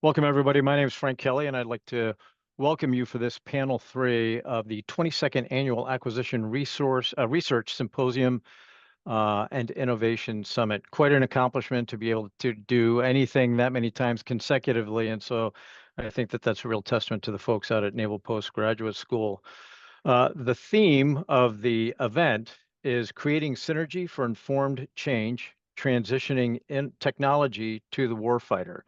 Welcome, everybody. My name is Frank Kelley, and I'd like to welcome you for this panel 3 of the 22nd Annual Acquisition Research Symposium and Innovation Summit. Quite an accomplishment to be able to do anything that many times consecutively, and so I think that that's a real testament to the folks out at Naval Postgraduate School. The theme of the event is creating synergy for informed change, transitioning in technology to the warfighter.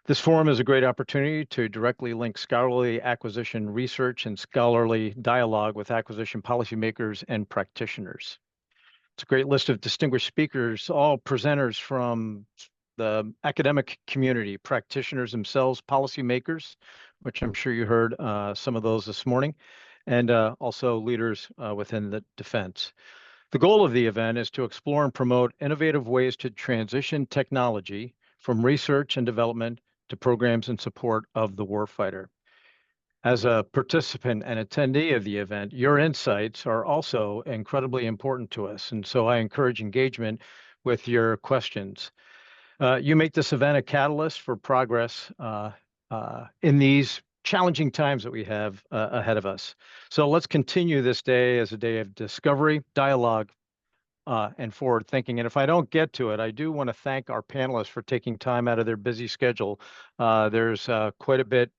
This forum is a great opportunity to directly link scholarly acquisition research and scholarly dialogue with acquisition policymakers and practitioners. It's a great list of distinguished speakers, all presenters from the academic community, practitioners themselves, policymakers, which I'm sure you heard some of those this morning, and also leaders within the defense. The goal of the event is to explore and promote innovative ways to transition technology from research and development to programs in support of the warfighter. As a participant and attendee of the event, your insights are also incredibly important to us, and so I encourage engagement with your questions. You make this event a catalyst for progress in these challenging times that we have ahead of us. So let's continue this day as a day of discovery, dialogue, and forward thinking. And if I don't get to it, I do want to thank our panelists for taking time out of their busy schedule. There's quite a bit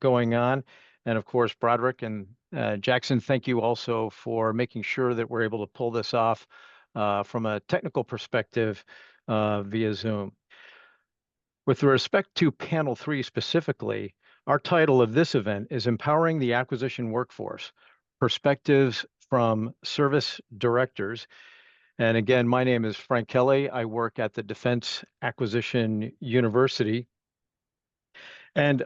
going on. And of course, Broderick and Jackson, thank you also for making sure that we're able to pull this off from a technical perspective via Zoom. With respect to panel 3 specifically, our title of this event is Empowering the Acquisition Workforce, Perspectives from Service Directors. And again, my name is Frank Kelley. I work at the Defense Acquisition University. And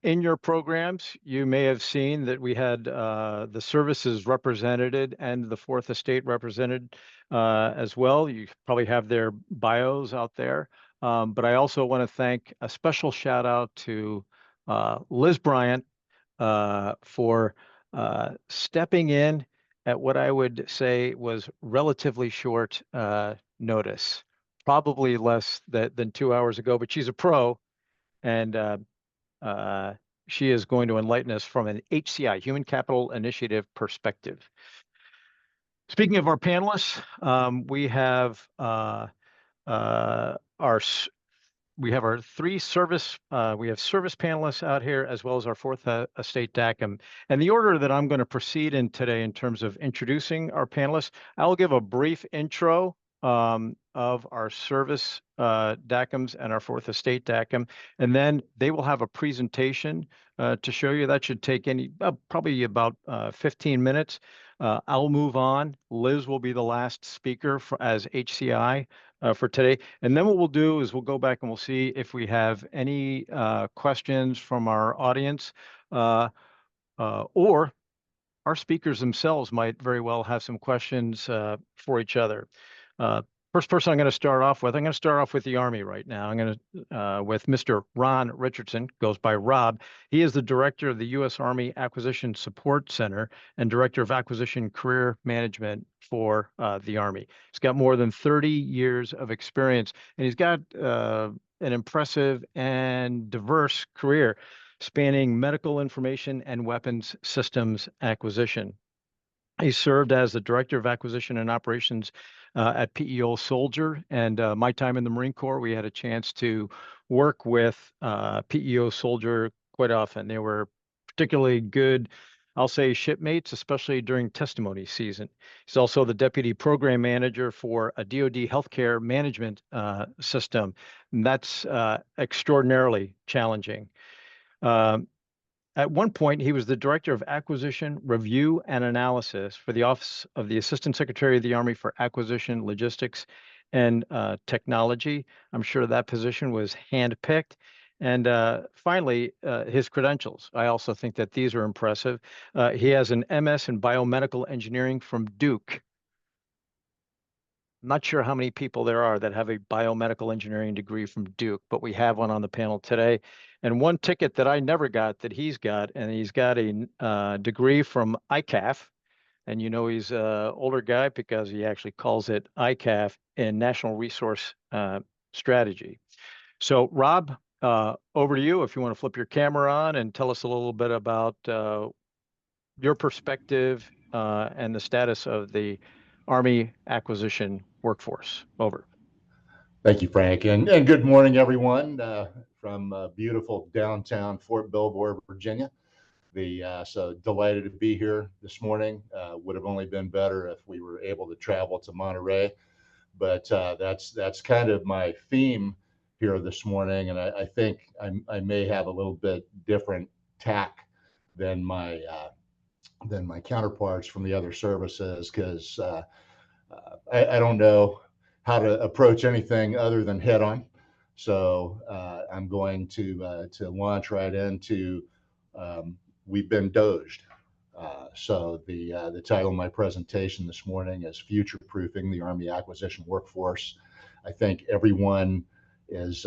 in your programs, you may have seen that we had the services represented and the Fourth Estate represented as well. You probably have their bios out there. But I also want to thank a special shout out to Liz Bryant for stepping in at what I would say was relatively short notice, probably less than 2 hours ago, but she's a pro, and she is going to enlighten us from an HCI, Human Capital Initiative perspective. Speaking of our panelists, we have our 3 service panelists out here, as well as our Fourth Estate DACM. And the order that I'm going to proceed in today in terms of introducing our panelists, I'll give a brief intro of our service DACMs and our Fourth Estate DACM, and then they will have a presentation to show you. That should take probably about 15 minutes. I'll move on. Liz will be the last speaker as HCI for today. And then what we'll do is we'll go back and we'll see if we have any questions from our audience or our speakers themselves might very well have some questions for each other. First person I'm going to start off with, the Army right now. I'm going to with Mr. Ron Richardson, goes by Rob. He is the director of the U.S. Army Acquisition Support Center and director of Acquisition Career Management for the Army. He's got more than 30 years of experience, and he's got an impressive and diverse career spanning medical information and weapons systems acquisition. He served as the Director of Acquisition and Operations at PEO Soldier, and my time in the Marine Corps, we had a chance to work with PEO Soldier quite often. They were particularly good, I'll say, shipmates, especially during testimony season. He's also the Deputy Program Manager for a DoD healthcare management system, and that's extraordinarily challenging. At one point, he was the Director of Acquisition Review and Analysis for the Office of the Assistant Secretary of the Army for Acquisition, Logistics, and Technology. I'm sure that position was handpicked. And finally, his credentials. I also think that these are impressive. He has an MS in Biomedical Engineering from Duke. I'm not sure how many people there are that have a biomedical engineering degree from Duke, but we have one on the panel today. And one ticket that I never got that he's got, and he's got a degree from ICAF. And you know he's an older guy because he actually calls it ICAF in National Resource Strategy. So Rob, over to you if you want to flip your camera on and tell us a little bit about your perspective and the status of the Army acquisition workforce. Over. Thank you, Frank, and good morning, everyone, from beautiful downtown Fort Belvoir, Virginia. So delighted to be here this morning. Would have only been better if we were able to travel to Monterey, but that's kind of my theme here this morning, and I think I may have a little bit different tack than my counterparts from the other services, because I don't know how to approach anything other than head on. So I'm going to launch right into we've been doged. So the title of my presentation this morning is Future Proofing the Army Acquisition Workforce. I think everyone is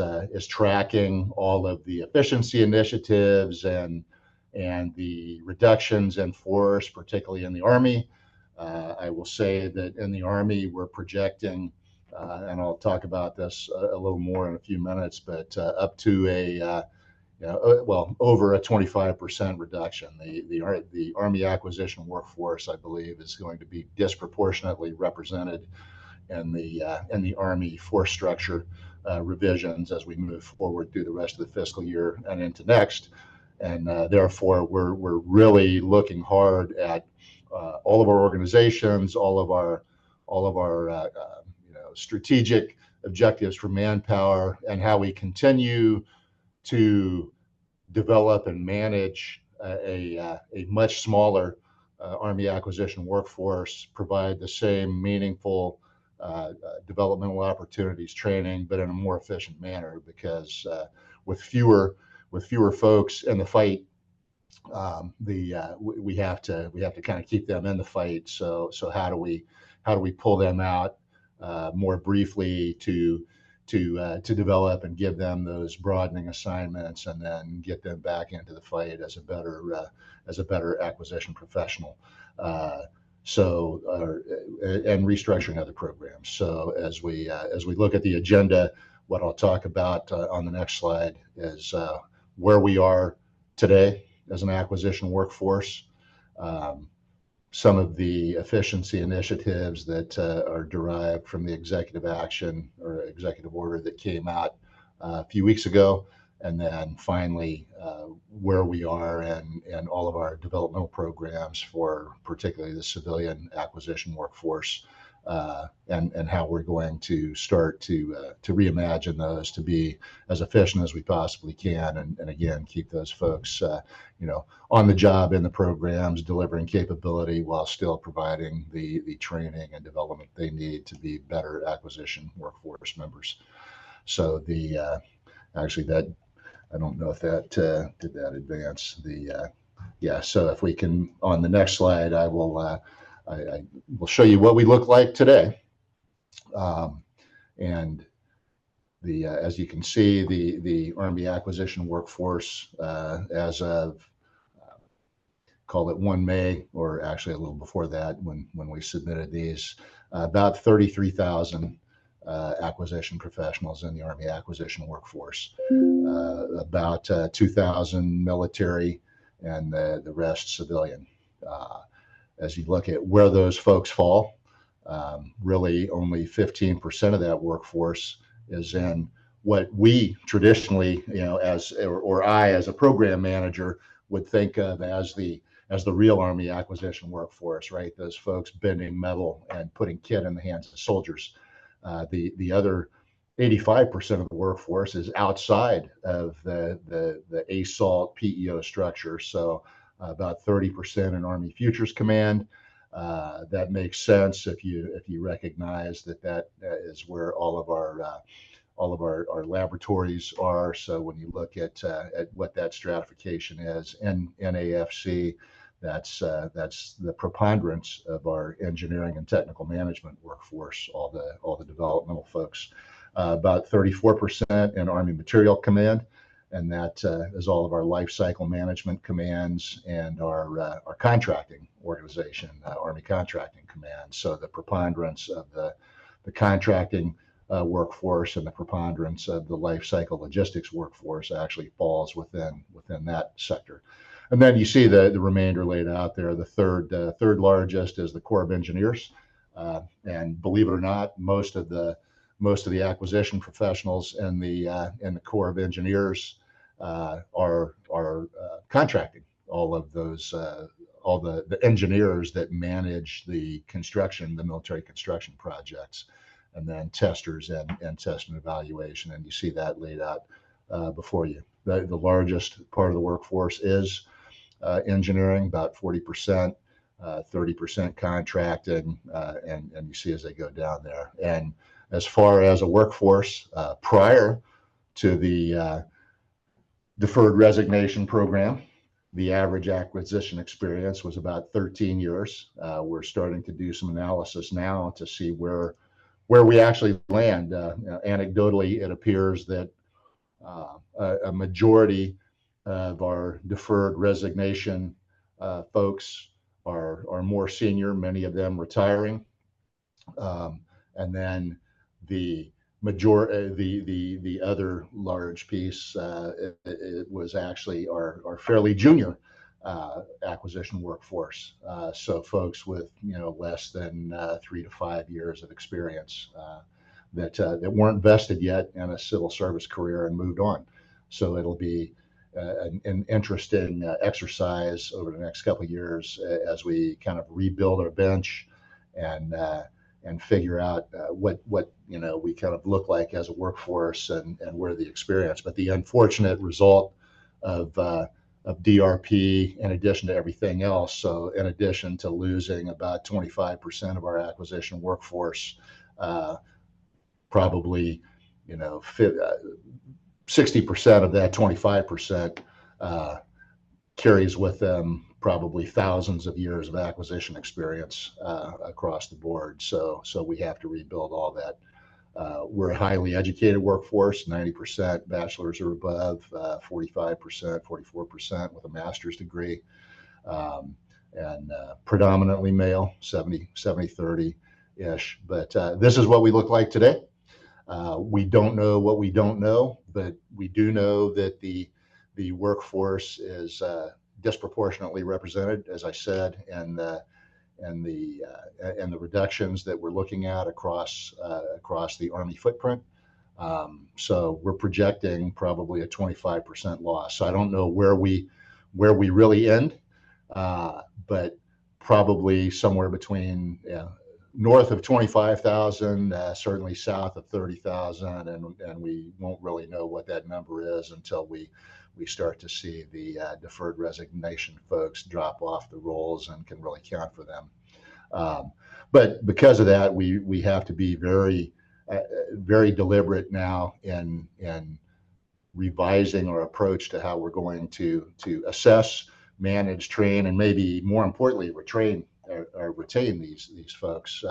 tracking all of the efficiency initiatives and the reductions in force, particularly in the Army. I will say that in the Army, we're projecting, and I'll talk about this a little more in a few minutes, but up to over a 25% reduction. The Army acquisition workforce, I believe, is going to be disproportionately represented in the Army force structure revisions as we move forward through the rest of the fiscal year and into next. And therefore, we're really looking hard at all of our organizations, all of our strategic objectives for manpower, and how we continue to develop and manage a much smaller Army acquisition workforce, provide the same meaningful developmental opportunities, training, but in a more efficient manner. Because with fewer folks in the fight, we have to kind of keep them in the fight. So how do we pull them out more briefly to develop and give them those broadening assignments, and then get them back into the fight as a better acquisition professional. And restructuring other programs. So as we look at the agenda, what I'll talk about on the next slide is where we are today as an acquisition workforce, some of the efficiency initiatives that are derived from the executive action or executive order that came out a few weeks ago, and then finally where we are and all of our developmental programs for particularly the civilian acquisition workforce, and how we're going to start to reimagine those to be as efficient as we possibly can, and again keep those folks on the job in the programs, delivering capability while still providing the training and development they need to be better acquisition workforce members. So actually that, I don't know if that did that advance so if we can, on the next slide, I will show you what we look like today. And as you can see, the Army acquisition workforce as of call it 1 May, or actually a little before that, when we submitted these, about 33,000 acquisition professionals in the Army acquisition workforce, about 2,000 military, and the rest civilian. As you look at where those folks fall, really only 15% of that workforce is in what we traditionally, I as a program manager would think of as the real Army acquisition workforce, right? Those folks bending metal and putting kit in the hands of soldiers. The other 85% of the workforce is outside of the ASALT PEO structure. So about 30% in Army Futures Command. That makes sense if you recognize that is where all of our laboratories are. So when you look at what that stratification is, and NAFC, that's the preponderance of our engineering and technical management workforce, all the developmental folks. About 34% in Army Material Command, and that is all of our life cycle management commands and our contracting organization, Army Contracting Command. So the preponderance of the contracting workforce, and the preponderance of the life cycle logistics workforce actually falls within that sector. And then you see the remainder laid out there. The third largest is the Corps of Engineers, and believe it or not, most of the acquisition professionals in the Corps of Engineers are contracting. All of those, all the engineers that manage the military construction projects, and then testers and test and evaluation. And you see that laid out before you. The largest part of the workforce is engineering, about 40%, 30% contracting, and you see as they go down there. And as far as a workforce, prior to the deferred resignation program, the average acquisition experience was about 13 years. We're starting to do some analysis now to see where we actually land. Anecdotally, it appears that a majority of our deferred resignation folks are more senior, many of them retiring, and then the other large piece it was actually our fairly junior acquisition workforce. So folks with less than 3 to 5 years of experience that weren't vested yet in a civil service career and moved on. So it'll be an interesting exercise over the next couple of years as we kind of rebuild our bench and figure out what we kind of look like as a workforce and where the experience. But the unfortunate result of DRP, in addition to everything else, so in addition to losing about 25% of our acquisition workforce, probably 60% of that 25% carries with them probably thousands of years of acquisition experience across the board. So we have to rebuild all that. We're a highly educated workforce, 90% bachelor's or above, 45%, 44% with a master's degree, and predominantly male, 70-30-ish. But this is what we look like today. We don't know what we don't know, but we do know that the workforce is disproportionately represented, as I said, and the reductions that we're looking at across the Army footprint. So we're projecting probably a 25% loss. So I don't know where we really end, but probably somewhere between north of 25,000, certainly south of 30,000, and we won't really know what that number is until we start to see the deferred resignation folks drop off the rolls and can really count for them. But because of that, we have to be very deliberate now in revising our approach to how we're going to assess, manage, train, and maybe more importantly, retain these folks.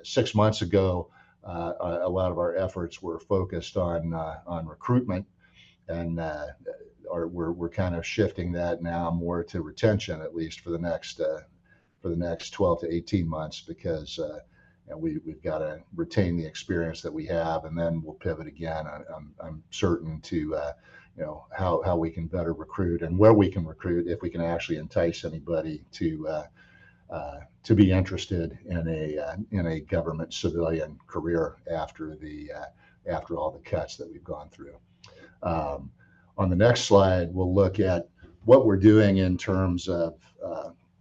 6 months ago, a lot of our efforts were focused on recruitment, and we're kind of shifting that now more to retention, at least for the next 12 to 18 months, because we've got to retain the experience that we have, and then we'll pivot again. I'm certain to how we can better recruit and where we can recruit, if we can actually entice anybody to be interested in a government civilian career after all the cuts that we've gone through. On the next slide, we'll look at what we're doing in terms of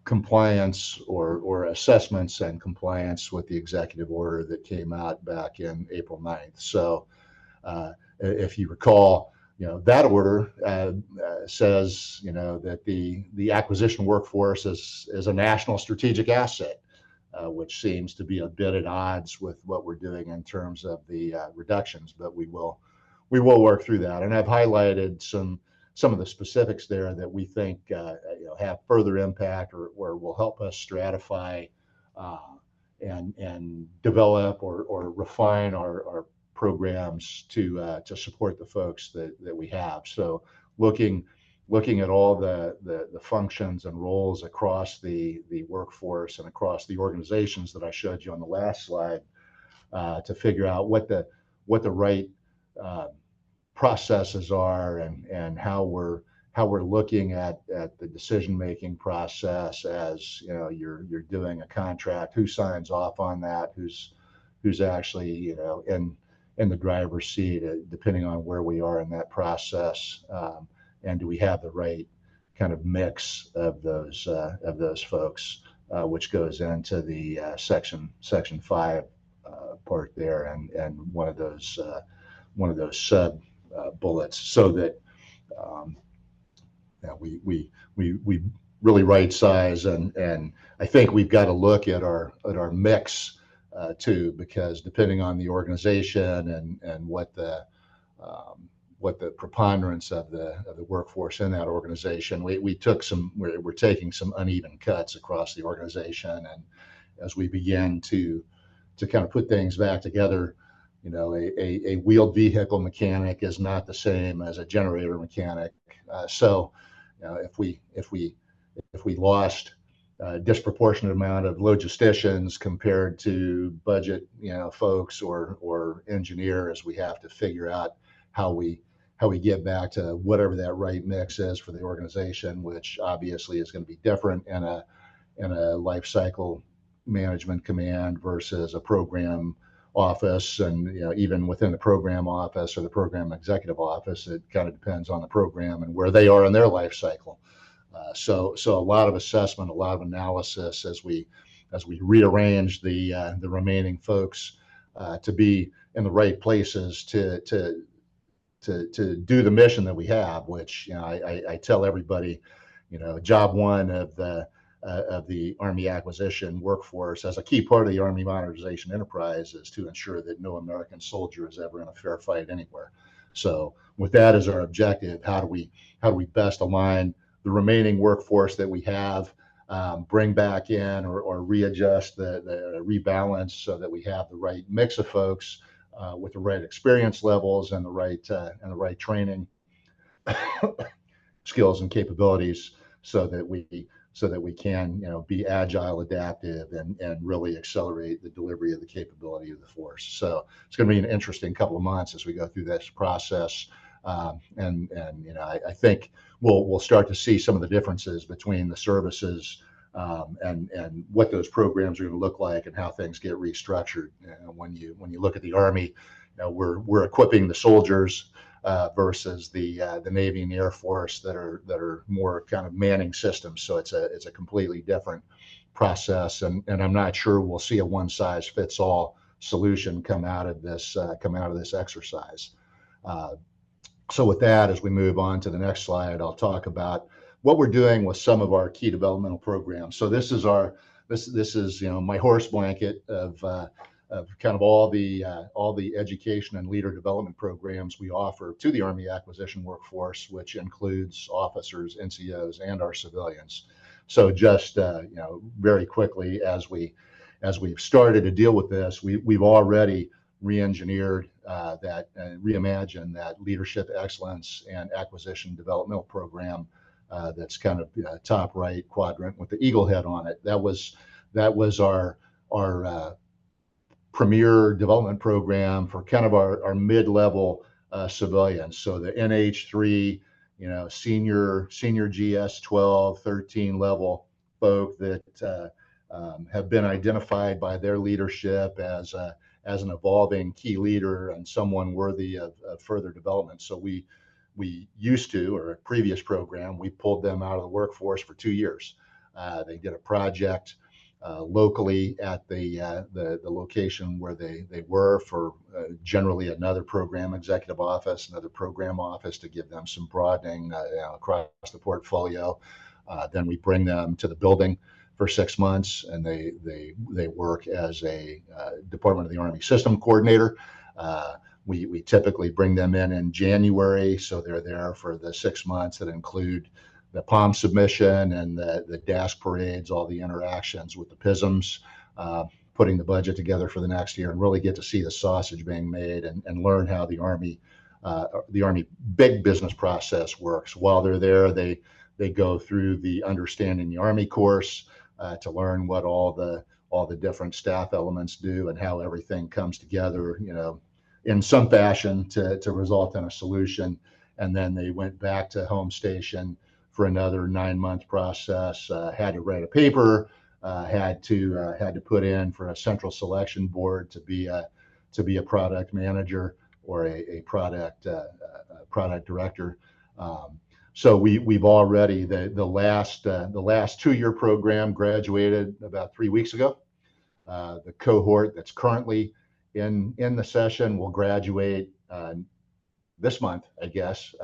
compliance or assessments and compliance with the executive order that came out back in April 9th. So if you recall, that order says that the acquisition workforce is a national strategic asset, which seems to be a bit at odds with what we're doing in terms of the reductions, but we will work through that. And I've highlighted some of the specifics there that we think have further impact or will help us stratify and develop or refine our programs to support the folks that we have. So looking at all the functions and roles across the workforce and across the organizations that I showed you on the last slide, to figure out what the right processes are, and how we're looking at the decision-making process as you're doing a contract, who signs off on that, who's actually in the driver's seat, depending on where we are in that process, and do we have the right kind of mix of those folks, which goes into the section 5 part there, and one of those sub bullets, so that we really right size, and I think we've got to look at our mix too, because depending on the organization and what the preponderance of the workforce in that organization, we're taking some uneven cuts across the organization, and as we begin to kind of put things back together, a wheeled vehicle mechanic is not the same as a generator mechanic. So if we lost a disproportionate amount of logisticians compared to budget folks or engineers, we have to figure out how we get back to whatever that right mix is for the organization, which obviously is going to be different in a life cycle management command versus a program office, and even within the program office or the program executive office, it kind of depends on the program and where they are in their life cycle. So a lot of assessment, a lot of analysis as we rearrange the remaining folks to be in the right places to do the mission that we have, which I tell everybody, job one of the Army acquisition workforce as a key part of the Army modernization enterprise is to ensure that no American soldier is ever in a fair fight anywhere. So with that as our objective, how do we best align the remaining workforce that we have, bring back in or readjust the rebalance so that we have the right mix of folks with the right experience levels and the right training skills and capabilities, so that we can be agile, adaptive, and really accelerate the delivery of the capability of the force. So it's going to be an interesting couple of months as we go through this process, and I think we'll start to see some of the differences between the services and what those programs are going to look like and how things get restructured. When you look at the Army, we're equipping the soldiers versus the Navy and the Air Force that are more kind of manning systems. So it's a completely different process, and I'm not sure we'll see a one size fits all solution come out of this exercise. So with that, as we move on to the next slide, I'll talk about what we're doing with some of our key developmental programs. So this is my horse blanket of kind of all the education and leader development programs we offer to the Army acquisition workforce, which includes officers, NCOs, and our civilians. So just very quickly, as we've started to deal with this, we've already re-engineered that and reimagined that leadership excellence and acquisition developmental program that's kind of top right quadrant with the eagle head on it. That was our premier development program for kind of our mid-level civilians. So the NH3, senior GS 12, 13 level folk that have been identified by their leadership as an evolving key leader and someone worthy of further development. So we used to, or a previous program, we pulled them out of the workforce for 2 years. They did a project locally at the location where they were for generally another program executive office, another program office, to give them some broadening across the portfolio. Then we bring them to the building for 6 months, and they work as a Department of the Army system coordinator. We typically bring them in January, so they're there for the 6 months that include the POM submission and the DASC parades, all the interactions with the PISMs, putting the budget together for the next year, and really get to see the sausage being made and learn how the Army big business process works. While they're there, they go through the Understanding the Army course to learn what all all the different staff elements do and how everything comes together, in some fashion to result in a solution. And then they went back to home station for another 9-month process, had to write a paper, had to put in for a central selection board to be a product manager or a product director. So we've already the last 2-year program graduated about 3 weeks ago. The cohort that's currently in the session will graduate this month, I guess,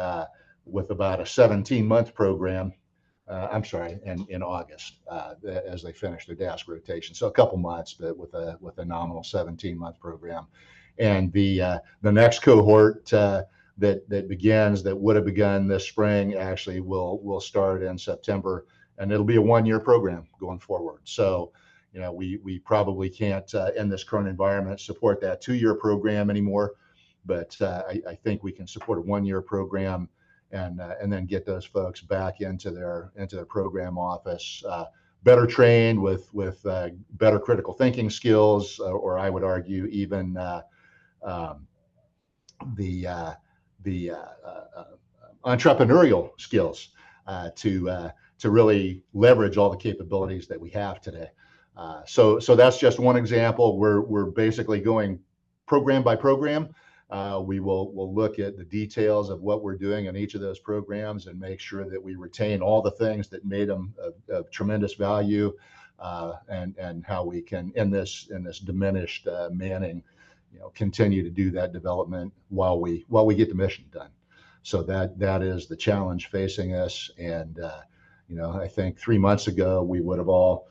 with about a 17-month program. I'm sorry, in August, as they finish their DASC rotation. So a couple months, but with a nominal 17-month program. And the next cohort that would have begun this spring actually will start in September, and it'll be a 1-year program going forward. So, we probably can't in this current environment support that 2-year program anymore, but I think we can support a 1-year program and then get those folks back into their program office, better trained with better critical thinking skills, or I would argue even the entrepreneurial skills to really leverage all the capabilities that we have today. So that's just one example. We're basically going program by program. We'll look at the details of what we're doing in each of those programs and make sure that we retain all the things that made them of tremendous value, and how we can, in this diminished manning, continue to do that development while we get the mission done. So that is the challenge facing us. And I think 3 months ago we would have all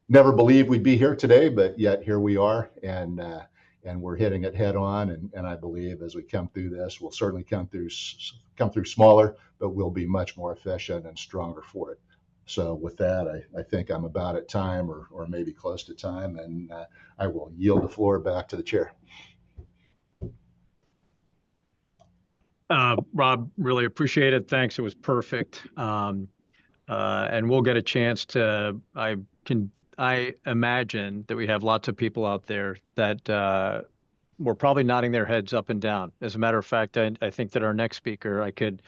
never believed we'd be here today, but yet here we are, and we're hitting it head on. And I believe as we come through this, we'll certainly come through smaller, but we'll be much more efficient and stronger for it. So with that, I think I'm about at time, or maybe close to time, and I will yield the floor back to the chair. Rob, really appreciate it. Thanks. It was perfect. And we'll get a chance to, I imagine that we have lots of people out there that were probably nodding their heads up and down. As a matter of fact, I think that our next speaker, I could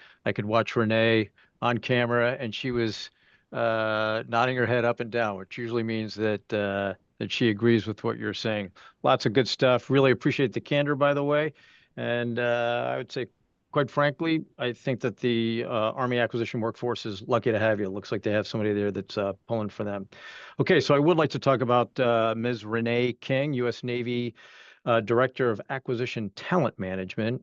watch Renee on camera, and she was nodding her head up and down, which usually means that she agrees with what you're saying. Lots of good stuff. Really appreciate the candor, by the way. And I would say, quite frankly, I think that the Army acquisition workforce is lucky to have you. It looks like they have somebody there that's pulling for them. Okay, so I would like to talk about Ms. Renee King, U.S. Navy Director of Acquisition Talent Management.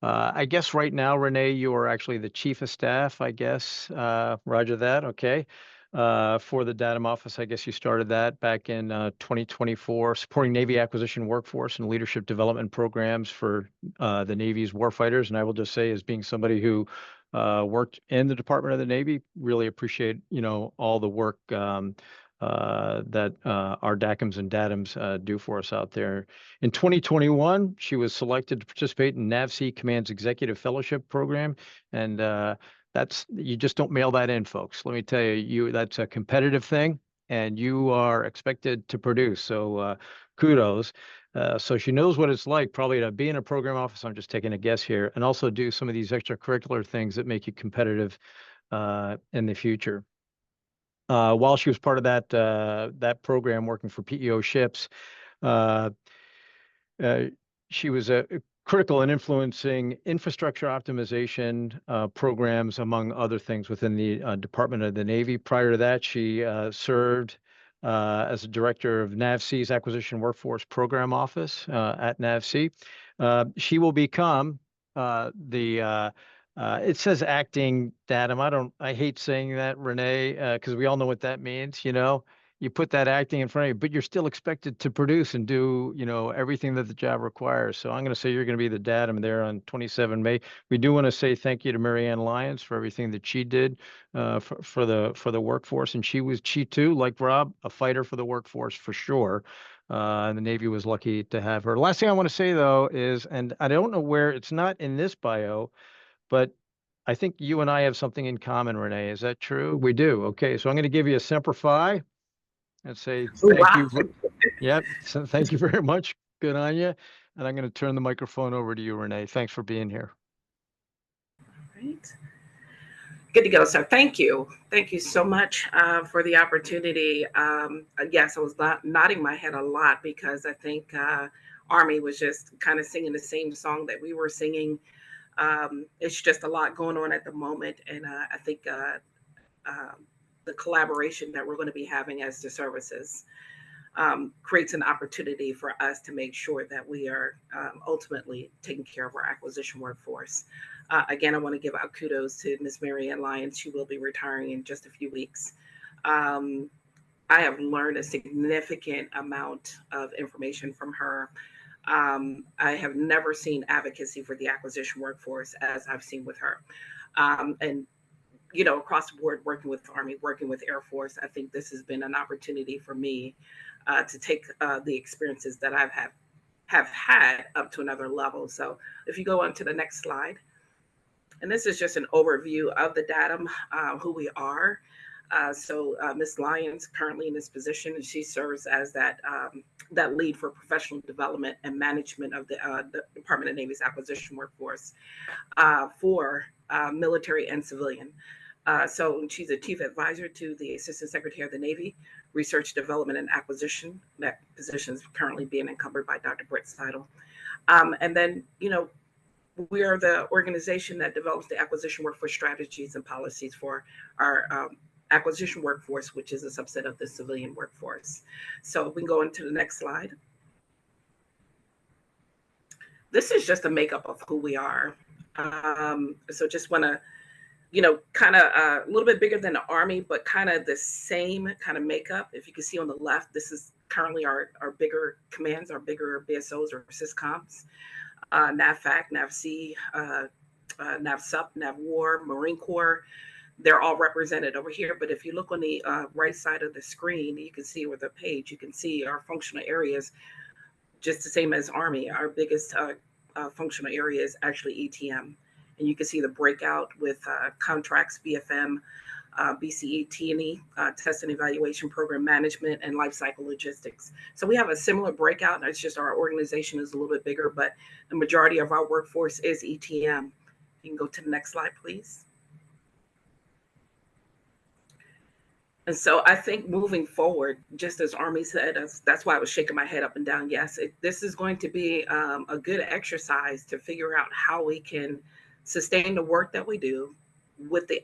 I guess right now, Renee, you are actually the Chief of Staff, I guess. Roger that, okay. For the DATM office, I guess you started that back in 2024, supporting Navy acquisition workforce and leadership development programs for the Navy's warfighters. And I will just say, as being somebody who worked in the Department of the Navy, really appreciate, all the work that our DACMs and DATMs do for us out there. In 2021, she was selected to participate in NAVC Command's Executive Fellowship Program, and you just don't mail that in, folks. Let me tell you, that's a competitive thing, and you are expected to produce. So kudos. So she knows what it's like probably to be in a program office, I'm just taking a guess here, and also do some of these extracurricular things that make you competitive in the future. While she was part of that program working for PEO ships, she was critical in influencing infrastructure optimization programs, among other things, within the Department of the Navy. Prior to that, she served as a director of NAVC's Acquisition Workforce Program Office at NAVC. She will become it says acting DATM. I hate saying that, Renee, because we all know what that means. You put that acting in front of you, but you're still expected to produce and do, everything that the job requires. So I'm going to say you're going to be the DATM there on 27 May. We do want to say thank you to Marianne Lyons for everything that she did for the workforce. And she too, like Rob, a fighter for the workforce for sure. And the Navy was lucky to have her. Last thing I want to say, though, is, and I don't know where, it's not in this bio, but I think you and I have something in common, Renee. Is that true? We do. Okay, so I'm going to give you a Semper Fi. and say Oh, thank wow. you. Yep. So thank you very much. Good on you. And I'm going to turn the microphone over to you, Renee. Thanks for being here. Right. Good to go. So thank you. Thank you so much for the opportunity. Yes, I was nodding my head a lot because I think Army was just kind of singing the same song that we were singing. It's just a lot going on at the moment. And I think the collaboration that we're going to be having as the services creates an opportunity for us to make sure that we are ultimately taking care of our acquisition workforce. Again, I want to give out kudos to Ms. Mary Ann Lyons. She will be retiring in just a few weeks. I have learned a significant amount of information from her. I have never seen advocacy for the acquisition workforce as I've seen with her. And you know, across the board, working with Army, working with Air Force, I think this has been an opportunity for me to take the experiences that have had up to another level. So if you go on to the next slide, and this is just an overview of the DATM, who we are. So Ms. Lyons currently in this position, and she serves as that lead for professional development and management of the Department of Navy's acquisition workforce for military and civilian. So she's a chief advisor to the Assistant Secretary of the Navy, Research, Development, and Acquisition. That position is currently being encumbered by Dr. Britt Seidel. And then, you know, we are the organization that develops the acquisition workforce strategies and policies for our acquisition workforce, which is a subset of the civilian workforce. So we can go into the next slide. This is just a makeup of who we are. So just want to, you know, kind of a little bit bigger than the Army, but kind of the same kind of makeup. If you can see on the left, this is currently our bigger commands, our bigger BSOs or SysComs. NAVFAC, NAVC, NAVSUP, NAVWAR, Marine Corps, they're all represented over here. But if you look on the right side of the screen, you can see with the page, you can see our functional areas, just the same as Army. Our biggest functional area is actually ETM. And you can see the breakout with contracts, BFM, BCE, T&E, test and evaluation program management, and life cycle logistics. So we have a similar breakout. It's just our organization is a little bit bigger, but the majority of our workforce is ETM. You can go to the next slide, please. And so I think moving forward, just as Army said, that's why I was shaking my head up and down. Yes, this is going to be a good exercise to figure out how we can sustain the work that we do with the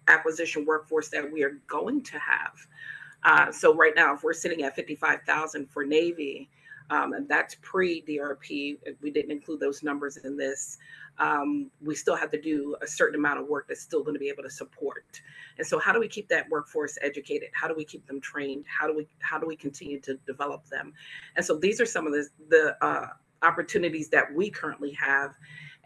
acquisition workforce that we are going to have. So right now, if we're sitting at 55,000 for Navy, and that's pre-DRP, we didn't include those numbers in this, we still have to do a certain amount of work that's still going to be able to support. And so how do we keep that workforce educated? How do we keep them trained? How do we continue to develop them? And so these are some of the opportunities that we currently have.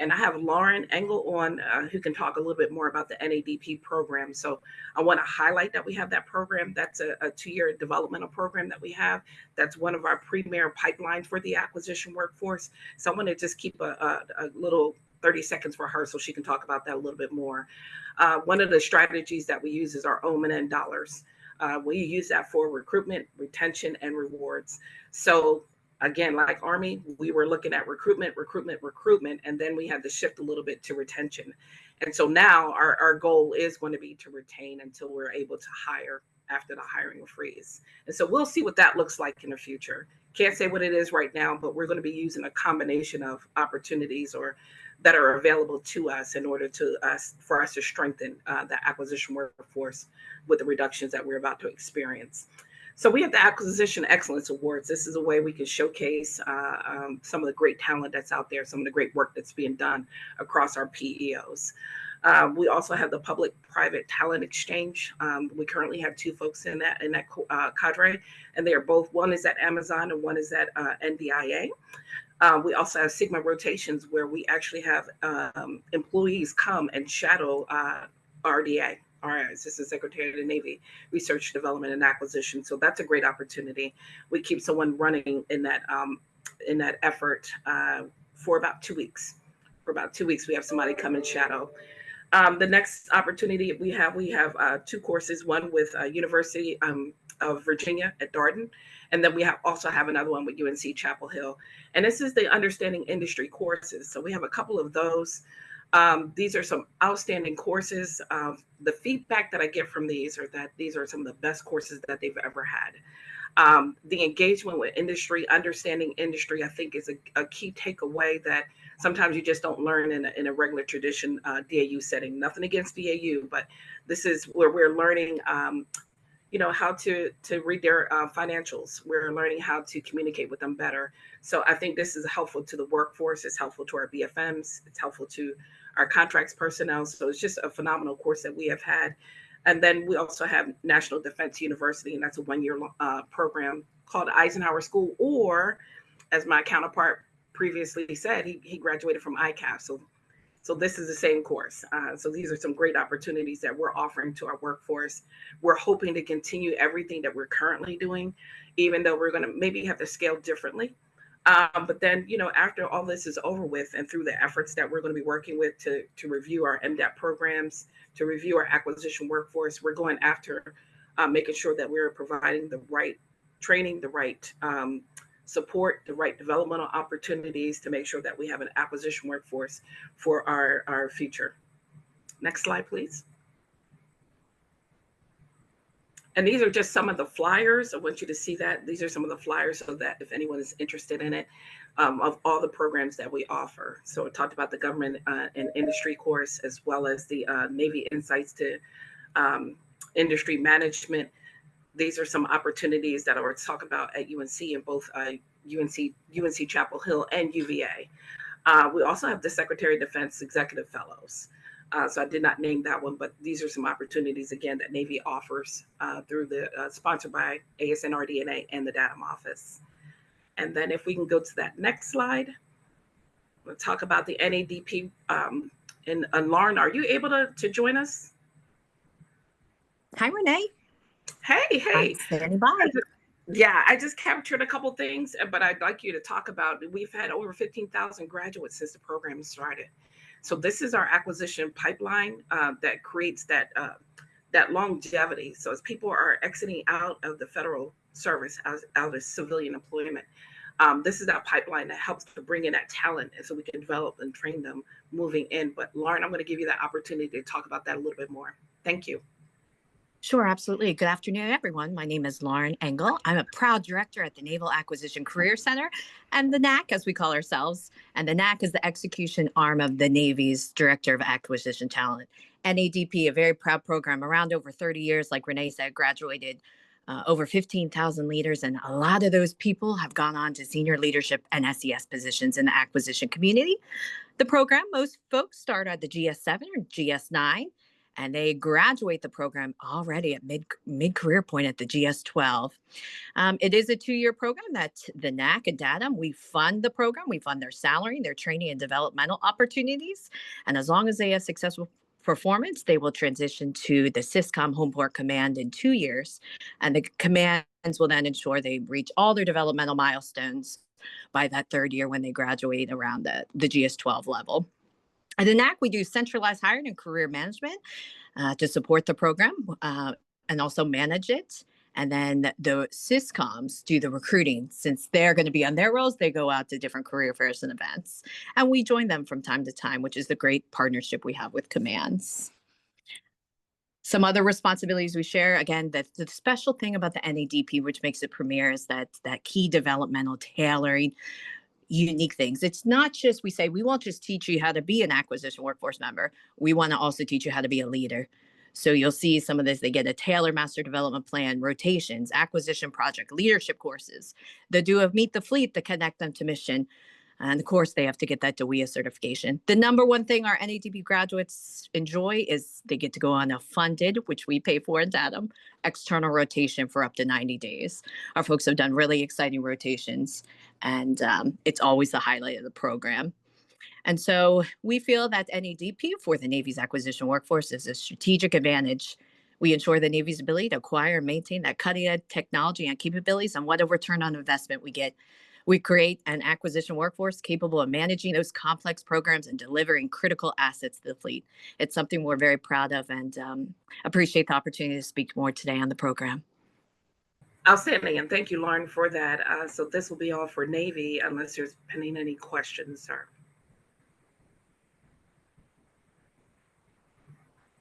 And I have Lauren Engel on who can talk a little bit more about the NADP program. So I want to highlight that we have that program. That's a 2-year developmental program that we have. That's one of our premier pipelines for the acquisition workforce. So I want to just keep a little 30 seconds for her so she can talk about that a little bit more. One of the strategies that we use is our OMN dollars. We use that for recruitment, retention, and rewards. So again, like Army, we were looking at recruitment, and then we had to shift a little bit to retention. And so now our goal is going to be to retain until we're able to hire after the hiring freeze. And so we'll see what that looks like in the future. Can't say what it is right now, but we're going to be using a combination of opportunities that are available to us in order for us to strengthen the acquisition workforce with the reductions that we're about to experience. So we have the Acquisition Excellence Awards. This is a way we can showcase some of the great talent that's out there, some of the great work that's being done across our PEOs. We also have the Public-Private Talent Exchange. We currently have 2 folks in that cadre, and they are both, one is at Amazon and one is at NDIA. We also have Sigma rotations where we actually have employees come and shadow RD&A. Our Assistant Secretary of the Navy, Research, Development, and Acquisition. So that's a great opportunity. We keep someone running in that effort for about 2 weeks. For about 2 weeks, we have somebody come and shadow. The next opportunity we have 2 courses. One with University of Virginia at Darden. And then we also have another one with UNC Chapel Hill. And this is the Understanding Industry courses. So we have a couple of those. These are some outstanding courses. The feedback that I get from these are that these are some of the best courses that they've ever had. The engagement with industry, understanding industry, I think is a key takeaway that sometimes you just don't learn in a regular tradition DAU setting. Nothing against DAU, but this is where we're learning, how to read their financials. We're learning how to communicate with them better. So I think this is helpful to the workforce. It's helpful to our BFMs. It's helpful to our contracts personnel. So it's just a phenomenal course that we have had. And then we also have National Defense University, and that's a one-year program called Eisenhower School, or as my counterpart previously said, he graduated from ICAF. So this is the same course. So these are some great opportunities that we're offering to our workforce. We're hoping to continue everything that we're currently doing, even though we're going to maybe have to scale differently. But then, after all this is over with and through the efforts that we're going to be working with to review our MDAP programs, to review our acquisition workforce, we're going after making sure that we're providing the right training, the right support, the right developmental opportunities to make sure that we have an acquisition workforce for our future. Next slide, please. And these are just some of the flyers. I want you to see that. These are some of the flyers so that if anyone is interested in it, of all the programs that we offer. So I talked about the government and industry course, as well as the Navy Insights to Industry Management. These are some opportunities that I was talking about at UNC in both UNC Chapel Hill and UVA. We also have the Secretary of Defense Executive Fellows. So I did not name that one, but these are some opportunities, again, that Navy offers through the sponsored by ASN RD&A and the DATM office. And then if we can go to that next slide, we'll talk about the NADP. And Lauren, are you able to join us? Hi, Renee. Hey. I'm standing by. I just captured a couple things, but I'd like you to talk about, we've had over 15,000 graduates since the program started. So this is our acquisition pipeline that creates that longevity. So as people are exiting out of the federal service, out of civilian employment, this is that pipeline that helps to bring in that talent, and so we can develop and train them moving in. But Lauren, I'm going to give you that opportunity to talk about that a little bit more. Thank you. Sure, absolutely. Good afternoon, everyone. My name is Lauren Engel. I'm a proud director at the Naval Acquisition Career Center and the NAC, as we call ourselves. And the NAC is the execution arm of the Navy's Director of Acquisition Talent. NADP, a very proud program, around over 30 years, like Renee said, graduated over 15,000 leaders. And a lot of those people have gone on to senior leadership and SES positions in the acquisition community. The program, most folks start at the GS7 or GS9. And they graduate the program already at mid-career point at the GS12. It is a 2-year program that the NAC and DATM, we fund the program. We fund their salary, their training and developmental opportunities. And as long as they have successful performance, they will transition to the SYSCOM Homeport Command in 2 years. And the commands will then ensure they reach all their developmental milestones by that 3rd year when they graduate around the GS12 level. At the NAC, we do centralized hiring and career management to support the program and also manage it. And then the SysComs do the recruiting. Since they're going to be on their roles, they go out to different career fairs and events. And we join them from time to time, which is the great partnership we have with commands. Some other responsibilities we share, again, the special thing about the NADP, which makes it premier, is that key developmental tailoring, unique things. It's not just, we say, we won't just teach you how to be an acquisition workforce member. We want to also teach you how to be a leader. So you'll see some of this, they get a tailored master development plan, rotations, acquisition project, leadership courses. They do a meet the fleet to connect them to mission. And of course, they have to get that DOEA certification. The number one thing our NADP graduates enjoy is they get to go on a funded, which we pay for in DATM, external rotation for up to 90 days. Our folks have done really exciting rotations, and it's always the highlight of the program. And so we feel that NADP for the Navy's acquisition workforce is a strategic advantage. We ensure the Navy's ability to acquire and maintain that cutting-edge technology and capabilities, and what a return on investment we get. We create an acquisition workforce capable of managing those complex programs and delivering critical assets to the fleet. It's something we're very proud of, and appreciate the opportunity to speak more today on the program. Outstanding, and thank you, Lauren, for that. So this will be all for Navy, unless there's pending any questions, sir.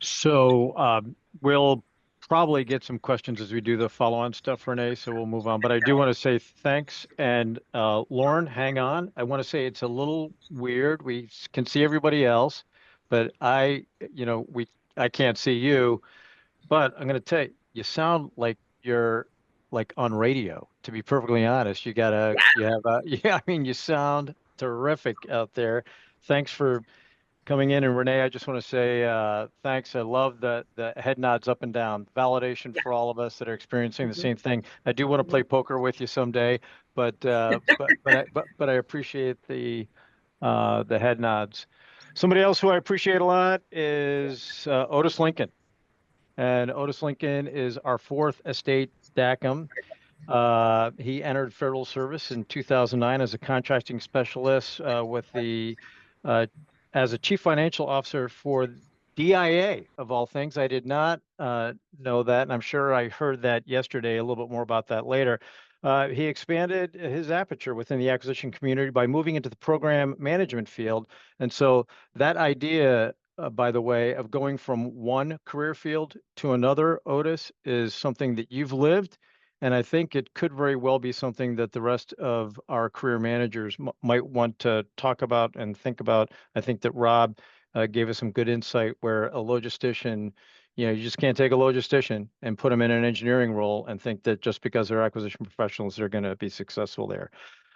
So we'll probably get some questions as we do the follow-on stuff, Renee, so we'll move on. But I do want to say thanks. And Lauren, hang on. I want to say it's a little weird. We can see everybody else, but I can't see you. But I'm going to tell you, you sound like you're like on radio, to be perfectly honest. You sound terrific out there. Thanks for coming in. And Renee, I just want to say thanks. I love the head nods up and down. Validation Yeah. for all of us that are experiencing the Mhm. same thing. I do want to play poker with you someday, but I appreciate the head nods. Somebody else who I appreciate a lot is Otis Lincoln. And Otis Lincoln is our fourth Estate DACM. He entered federal service in 2009 as a contracting specialist with the as a chief financial officer for DIA, of all things. I did not know that, and I'm sure I heard that yesterday, a little bit more about that later. He expanded his aperture within the acquisition community by moving into the program management field. And so that idea, by the way, of going from one career field to another, Otis, is something that you've lived. And I think it could very well be something that the rest of our career managers might want to talk about and think about. I think that Rob gave us some good insight where a logistician, you just can't take a logistician and put them in an engineering role and think that just because they're acquisition professionals, they're going to be successful there.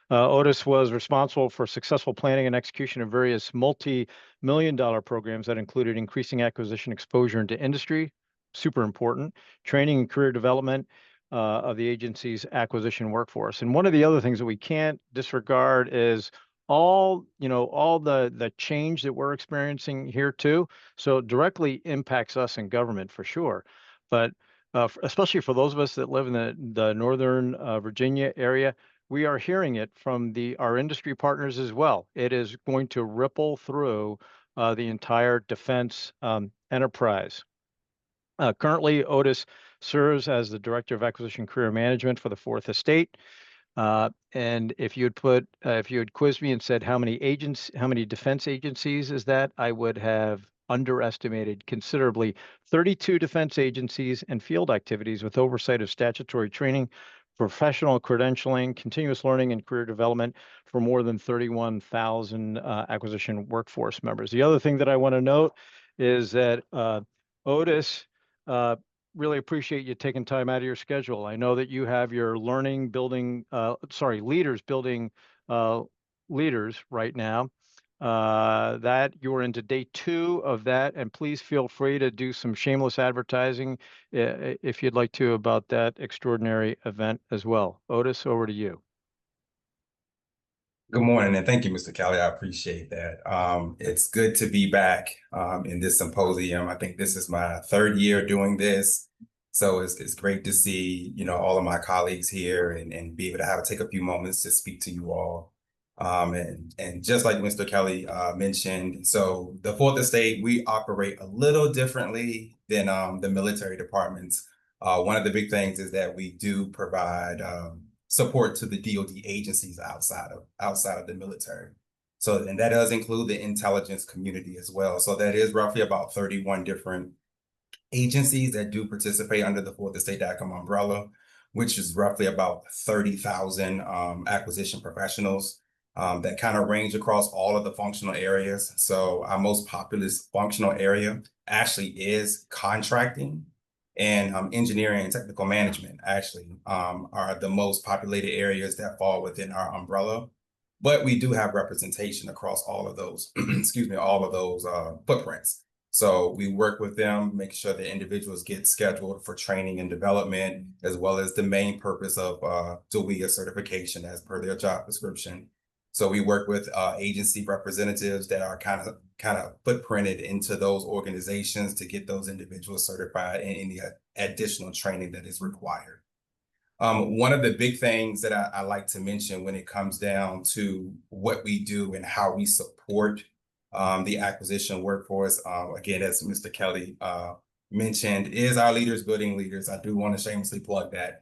Otis was responsible for successful planning and execution of various multi-million-dollar programs that included increasing acquisition exposure into industry, super important, training and career development of the agency's acquisition workforce. And one of the other things that we can't disregard is all the change that we're experiencing here too. So it directly impacts us in government for sure. But especially for those of us that live in the Northern Virginia area, we are hearing it from our industry partners as well. It is going to ripple through the entire defense enterprise. Currently, Otis serves as the Director of Acquisition Career Management for the Fourth Estate. And if you had quizzed me and said how many defense agencies is that, I would have underestimated considerably. 32 defense agencies and field activities with oversight of statutory training, professional credentialing, continuous learning, and career development for more than 31,000 acquisition workforce members. The other thing that I want to note is that Otis, really appreciate you taking time out of your schedule. I know that you have your leaders building leaders right now. That you're into day 2 of that, and please feel free to do some shameless advertising if you'd like to about that extraordinary event as well. Otis, over to you. Good morning, and thank you, Mr. Kelley. I appreciate that. It's good to be back in this symposium. I think this is my 3rd year doing this. So it's great to see, all of my colleagues here and be able to take a few moments to speak to you all. And just like Mr. Kelley mentioned, so the Fourth Estate, we operate a little differently than the military departments. One of the big things is that we do provide support to the DoD agencies outside of the military. So, and that does include the intelligence community as well. So that is roughly about 31 different agencies that do participate under the Fourth Estate DACM umbrella, which is roughly about 30,000 acquisition professionals that kind of range across all of the functional areas. So our most populous functional area actually is contracting, and engineering and technical management actually are the most populated areas that fall within our umbrella. But we do have representation across all of those, all of those footprints. So we work with them, make sure the individuals get scheduled for training and development, as well as the main purpose of DOIA certification as per their job description. So we work with agency representatives that are kind of footprinted into those organizations to get those individuals certified in any additional training that is required. One of the big things that I like to mention when it comes down to what we do and how we support the acquisition workforce, again, as Mr. Kelley mentioned, is our Leaders Building Leaders. I do want to shamelessly plug that.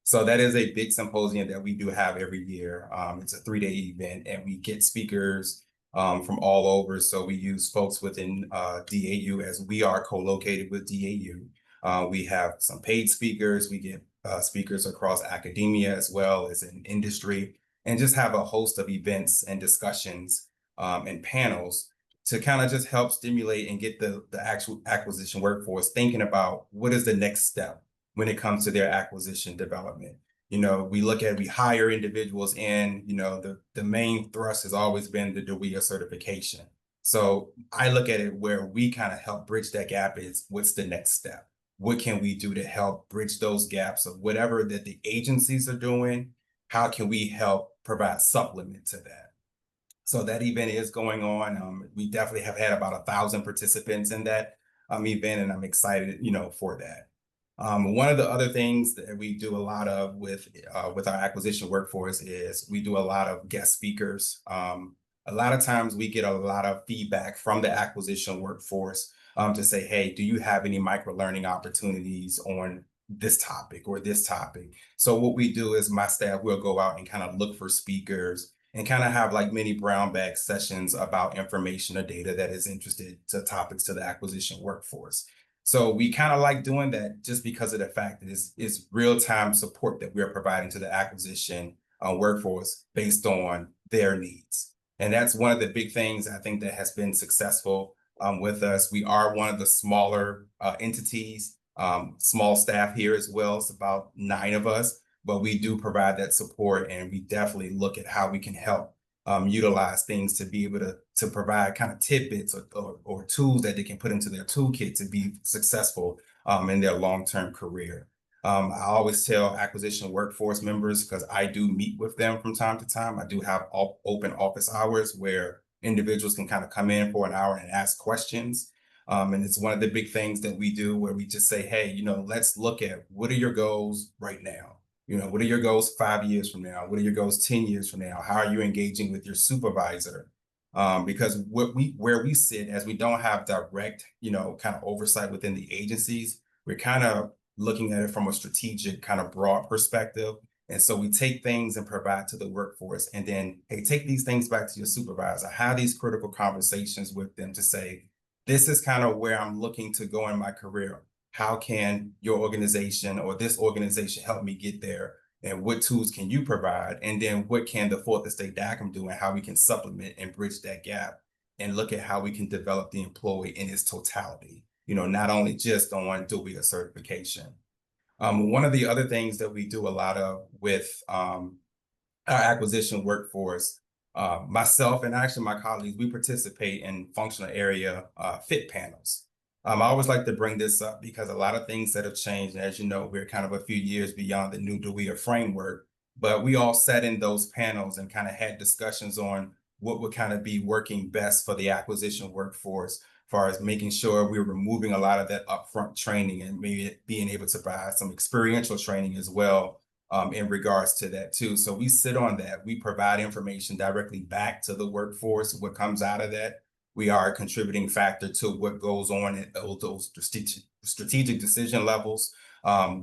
So that is a big symposium that we do have every year. It's a 3-day event, and we get speakers from all over. So we use folks within DAU, as we are co-located with DAU. We have some paid speakers. We get speakers across academia as well as in industry, and just have a host of events and discussions and panels to kind of just help stimulate and get the actual acquisition workforce thinking about what is the next step when it comes to their acquisition development. You know, we hire individuals in, you know, the main thrust has always been the DAWIA certification. So I look at it where we kind of help bridge that gap is, what's the next step? What can we do to help bridge those gaps of whatever that the agencies are doing? How can we help provide supplement to that? So that event is going on. We definitely have had about 1,000 participants in that event, and I'm excited, you know, for that. One of the other things that we do a lot of with our acquisition workforce is we do a lot of guest speakers. A lot of times we get a lot of feedback from the acquisition workforce to say, hey, do you have any micro-learning opportunities on this topic or this topic? So what we do is my staff will go out and kind of look for speakers and kind of have like mini brown bag sessions about information or data that is interested to topics to the acquisition workforce. So we kind of like doing that just because of the fact that it's real-time support that we're providing to the acquisition workforce based on their needs. And that's one of the big things I think that has been successful with us. We are one of the smaller entities, small staff here as well. It's about 9 of us, but we do provide that support, and we definitely look at how we can help utilize things to be able to provide kind of tidbits or tools that they can put into their toolkit to be successful in their long-term career. I always tell acquisition workforce members, because I do meet with them from time to time, I do have open office hours where individuals can kind of come in for an hour and ask questions. And it's one of the big things that we do where we just say, hey, you know, let's look at what are your goals right now? You know, what are your goals 5 years from now? What are your goals 10 years from now? How are you engaging with your supervisor? Because where we sit, as we don't have direct, you know, kind of oversight within the agencies, we're kind of looking at it from a strategic kind of broad perspective. And so we take things and provide to the workforce, and then, hey, take these things back to your supervisor, have these critical conversations with them to say, this is kind of where I'm looking to go in my career. How can your organization or this organization help me get there? And what tools can you provide? And then what can the 4th Estate DACM do, and how we can supplement and bridge that gap and look at how we can develop the employee in its totality, you know, not only just on DAWIA certification. One of the other things that we do a lot of with our acquisition workforce, myself and actually my colleagues, we participate in functional area fit panels. I always like to bring this up because a lot of things that have changed. And as you know, we're kind of a few years beyond the new DAWIA framework, but we all sat in those panels and kind of had discussions on what would kind of be working best for the acquisition workforce, as far as making sure we're removing a lot of that upfront training and maybe being able to provide some experiential training as well in regards to that too. So we sit on that. We provide information directly back to the workforce, what comes out of that. We are a contributing factor to what goes on at those strategic decision levels.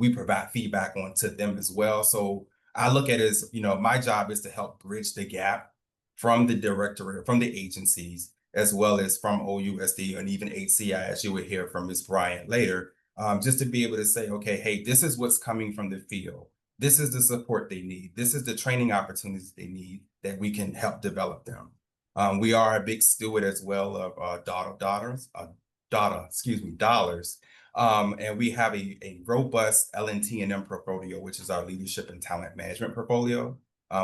We provide feedback on to them as well. So I look at it as, you know, my job is to help bridge the gap from the directorate, from the agencies, as well as from OUSD and even HCI, as you will hear from Ms. Bryant later, just to be able to say, okay, hey, this is what's coming from the field. This is the support they need. This is the training opportunities they need that we can help develop them. We are a big steward as well of dollars. And we have a robust L&T&M portfolio, which is our leadership and talent management portfolio.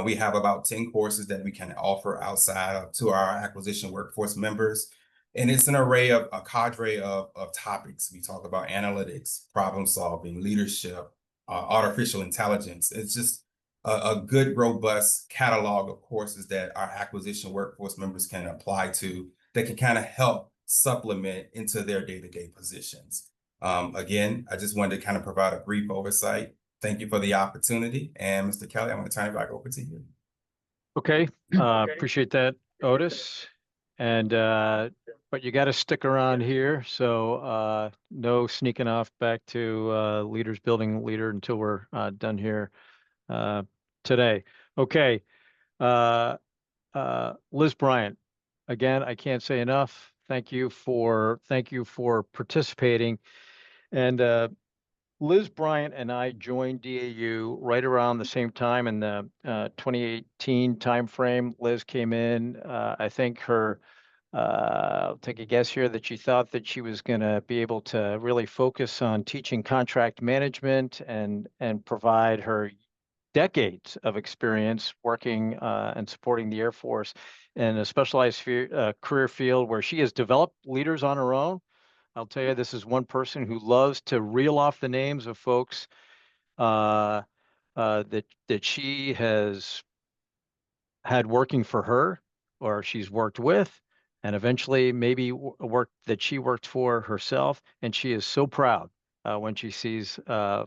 We have about 10 courses that we can offer outside to our acquisition workforce members. And it's an array of a cadre of topics. We talk about analytics, problem solving, leadership, artificial intelligence. It's just a good, robust catalog of courses that our acquisition workforce members can apply to that can kind of help supplement into their day-to-day positions. Again, I just wanted to kind of provide a brief oversight. Thank you for the opportunity. And Mr. Kelley, I'm going to turn it back over to you. Okay, appreciate that, Otis. And but you got to stick around here. So no sneaking off back to leaders building leader until we're done here today. Okay. Liz Bryant, again, I can't say enough. Thank you for participating. And Liz Bryant and I joined DAU right around the same time in the 2018 timeframe. Liz came in. I think I'll take a guess here that she thought that she was going to be able to really focus on teaching contract management and provide her decades of experience working and supporting the Air Force in a specialized career field where she has developed leaders on her own. I'll tell you, this is one person who loves to reel off the names of folks that she has had working for her or she's worked with, and eventually maybe she worked for herself. And she is so proud when she sees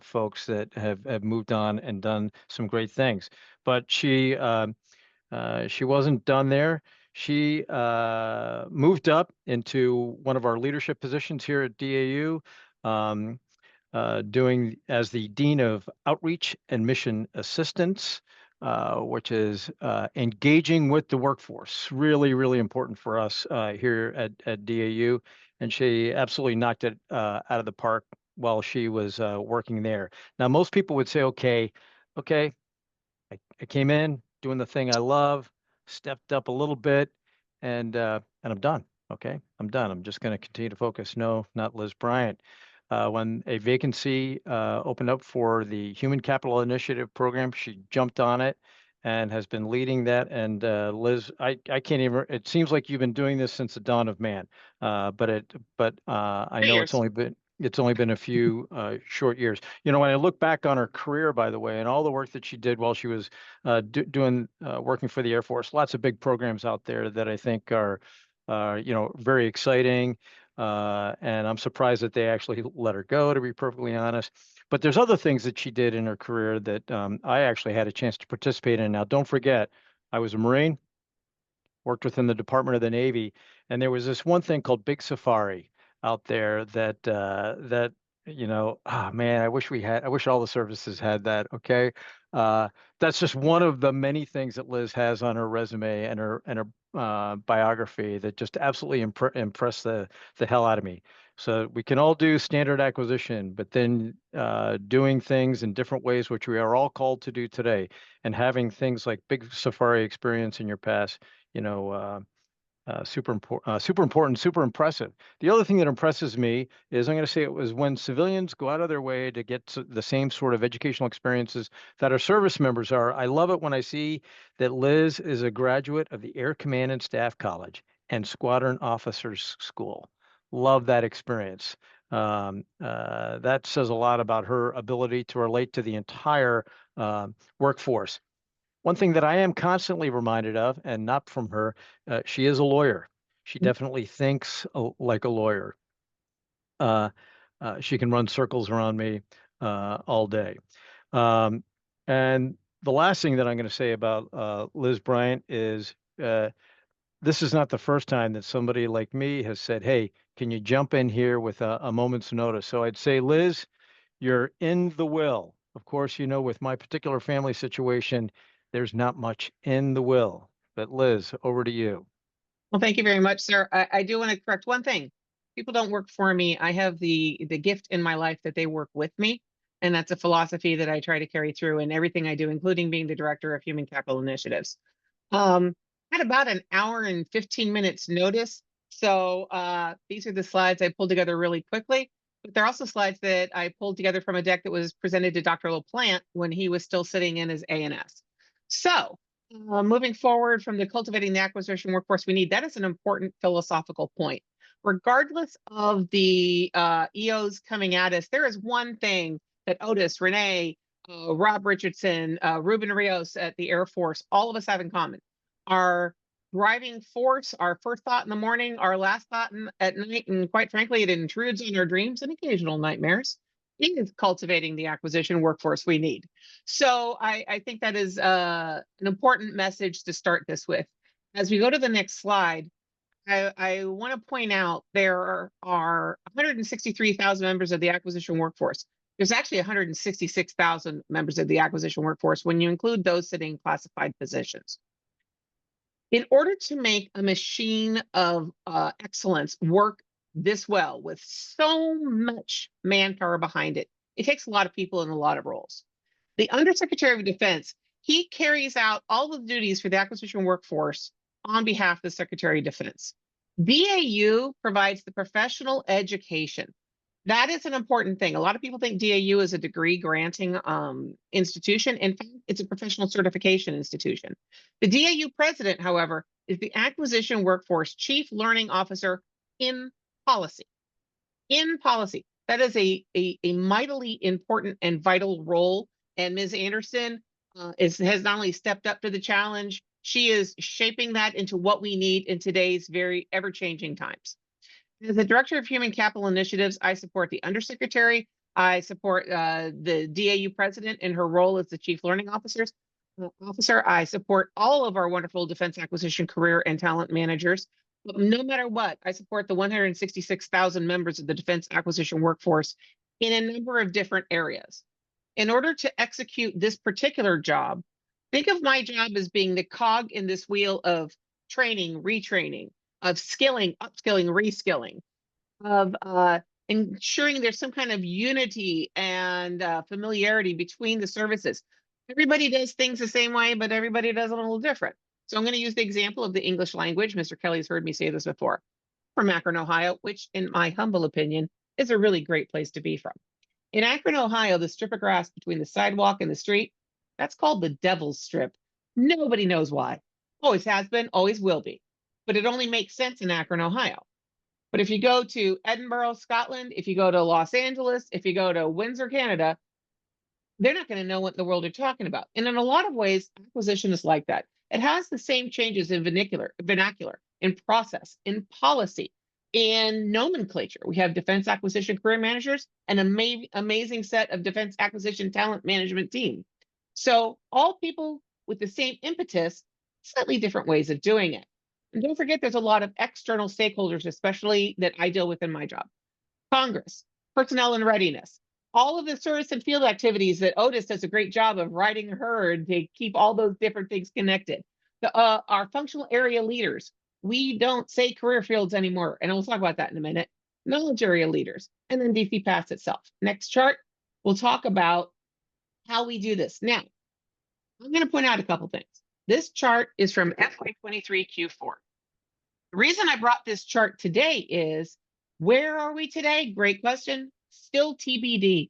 folks that have moved on and done some great things. But she wasn't done there. She moved up into one of our leadership positions here at DAU, doing as the Dean of Outreach and Mission Assistance, which is engaging with the workforce. Really, really important for us here at DAU. And she absolutely knocked it out of the park while she was working there. Now, most people would say, okay, I came in doing the thing I love, stepped up a little bit, and I'm done. Okay, I'm done. I'm just going to continue to focus. No, not Liz Bryant. When a vacancy opened up for the Human Capital Initiative program, she jumped on it and has been leading that. And Liz, I can't even. It seems like you've been doing this since the dawn of man, but I know it's only been a few short years. You know, when I look back on her career, by the way, and all the work that she did while she was working for the Air Force, lots of big programs out there that I think are, very exciting. And I'm surprised that they actually let her go, to be perfectly honest. But there's other things that she did in her career that I actually had a chance to participate in. Now, don't forget, I was a Marine, worked within the Department of the Navy, and there was this one thing called Big Safari out there that man, I wish all the services had that. Okay. That's just one of the many things that Liz has on her resume and her biography that just absolutely impressed the hell out of me. So we can all do standard acquisition, but then doing things in different ways, which we are all called to do today, and having things like Big Safari experience in your past, super important, super impressive. The other thing that impresses me is, I'm going to say, it was when civilians go out of their way to get the same sort of educational experiences that our service members are. I love it when I see that Liz is a graduate of the Air Command and Staff College and Squadron Officers School. Love that experience. That says a lot about her ability to relate to the entire workforce. One thing that I am constantly reminded of, and not from her, she is a lawyer. She definitely thinks like a lawyer. She can run circles around me all day. And the last thing that I'm going to say about Liz Bryant is this is not the first time that somebody like me has said, hey, can you jump in here with a moment's notice? So I'd say, Liz, you're in the will. Of course, with my particular family situation, there's not much in the will. But Liz, over to you. Well, thank you very much, sir. I do want to correct one thing. People don't work for me. I have the gift in my life that they work with me. And that's a philosophy that I try to carry through in everything I do, including being the director of Human Capital Initiatives. Had about an hour and 15 minutes notice. So these are the slides I pulled together really quickly. But they're also slides that I pulled together from a deck that was presented to Dr. LaPlante when he was still sitting in his ANS. So moving forward from the cultivating the acquisition workforce we need, that is an important philosophical point. Regardless of the EOs coming at us, there is one thing that Otis, Renee, Rob Richardson, Ruben Rios at the Air Force, all of us have in common. Our driving force, our first thought in the morning, our last thought at night, and quite frankly, it intrudes on our dreams and occasional nightmares, is cultivating the acquisition workforce we need. So I think that is an important message to start this with. As we go to the next slide, I want to point out there are 163,000 members of the acquisition workforce. There's actually 166,000 members of the acquisition workforce when you include those sitting in classified positions. In order to make a machine of excellence work this well with so much manpower behind it, it takes a lot of people in a lot of roles. The Undersecretary of Defense, he carries out all the duties for the acquisition workforce on behalf of the Secretary of Defense. DAU provides the professional education. That is an important thing. A lot of people think DAU is a degree granting institution. In fact, it's a professional certification institution. The DAU president, however, is the acquisition workforce chief learning officer in policy. In policy. That is a mightily important and vital role. And Ms. Anderson has not only stepped up to the challenge, she is shaping that into what we need in today's very ever-changing times. As the Director of Human Capital Initiatives, I support the Undersecretary. I support the DAU President in her role as the Chief Learning Officer. I support all of our wonderful defense acquisition career and talent managers. But no matter what, I support the 166,000 members of the defense acquisition workforce in a number of different areas. In order to execute this particular job, think of my job as being the cog in this wheel of training, retraining, of skilling, upskilling, reskilling, of ensuring there's some kind of unity and familiarity between the services. Everybody does things the same way, but everybody does it a little different. So I'm going to use the example of the English language. Mr. Kelley's heard me say this before. From Akron, Ohio, which in my humble opinion is a really great place to be from. In Akron, Ohio, the strip of grass between the sidewalk and the street, that's called the Devil's Strip. Nobody knows why. Always has been, always will be. But it only makes sense in Akron, Ohio. But if you go to Edinburgh, Scotland, if you go to Los Angeles, if you go to Windsor, Canada, they're not going to know what in the world they're talking about. And in a lot of ways, acquisition is like that. It has the same changes in vernacular, in process, in policy, in nomenclature. We have defense acquisition career managers, an amazing set of defense acquisition talent management team. So all people with the same impetus, slightly different ways of doing it. And don't forget, there's a lot of external stakeholders, especially that I deal with in my job. Congress, personnel and readiness, all of the service and field activities that Otis does a great job of riding a herd to keep all those different things connected. Our functional area leaders, we don't say career fields anymore, and we'll talk about that in a minute. Knowledge area leaders, and then DC Pass itself. Next chart, we'll talk about how we do this. Now, I'm going to point out a couple things. This chart is from FY23 Q4. The reason I brought this chart today is, where are we today? Great question. Still TBD.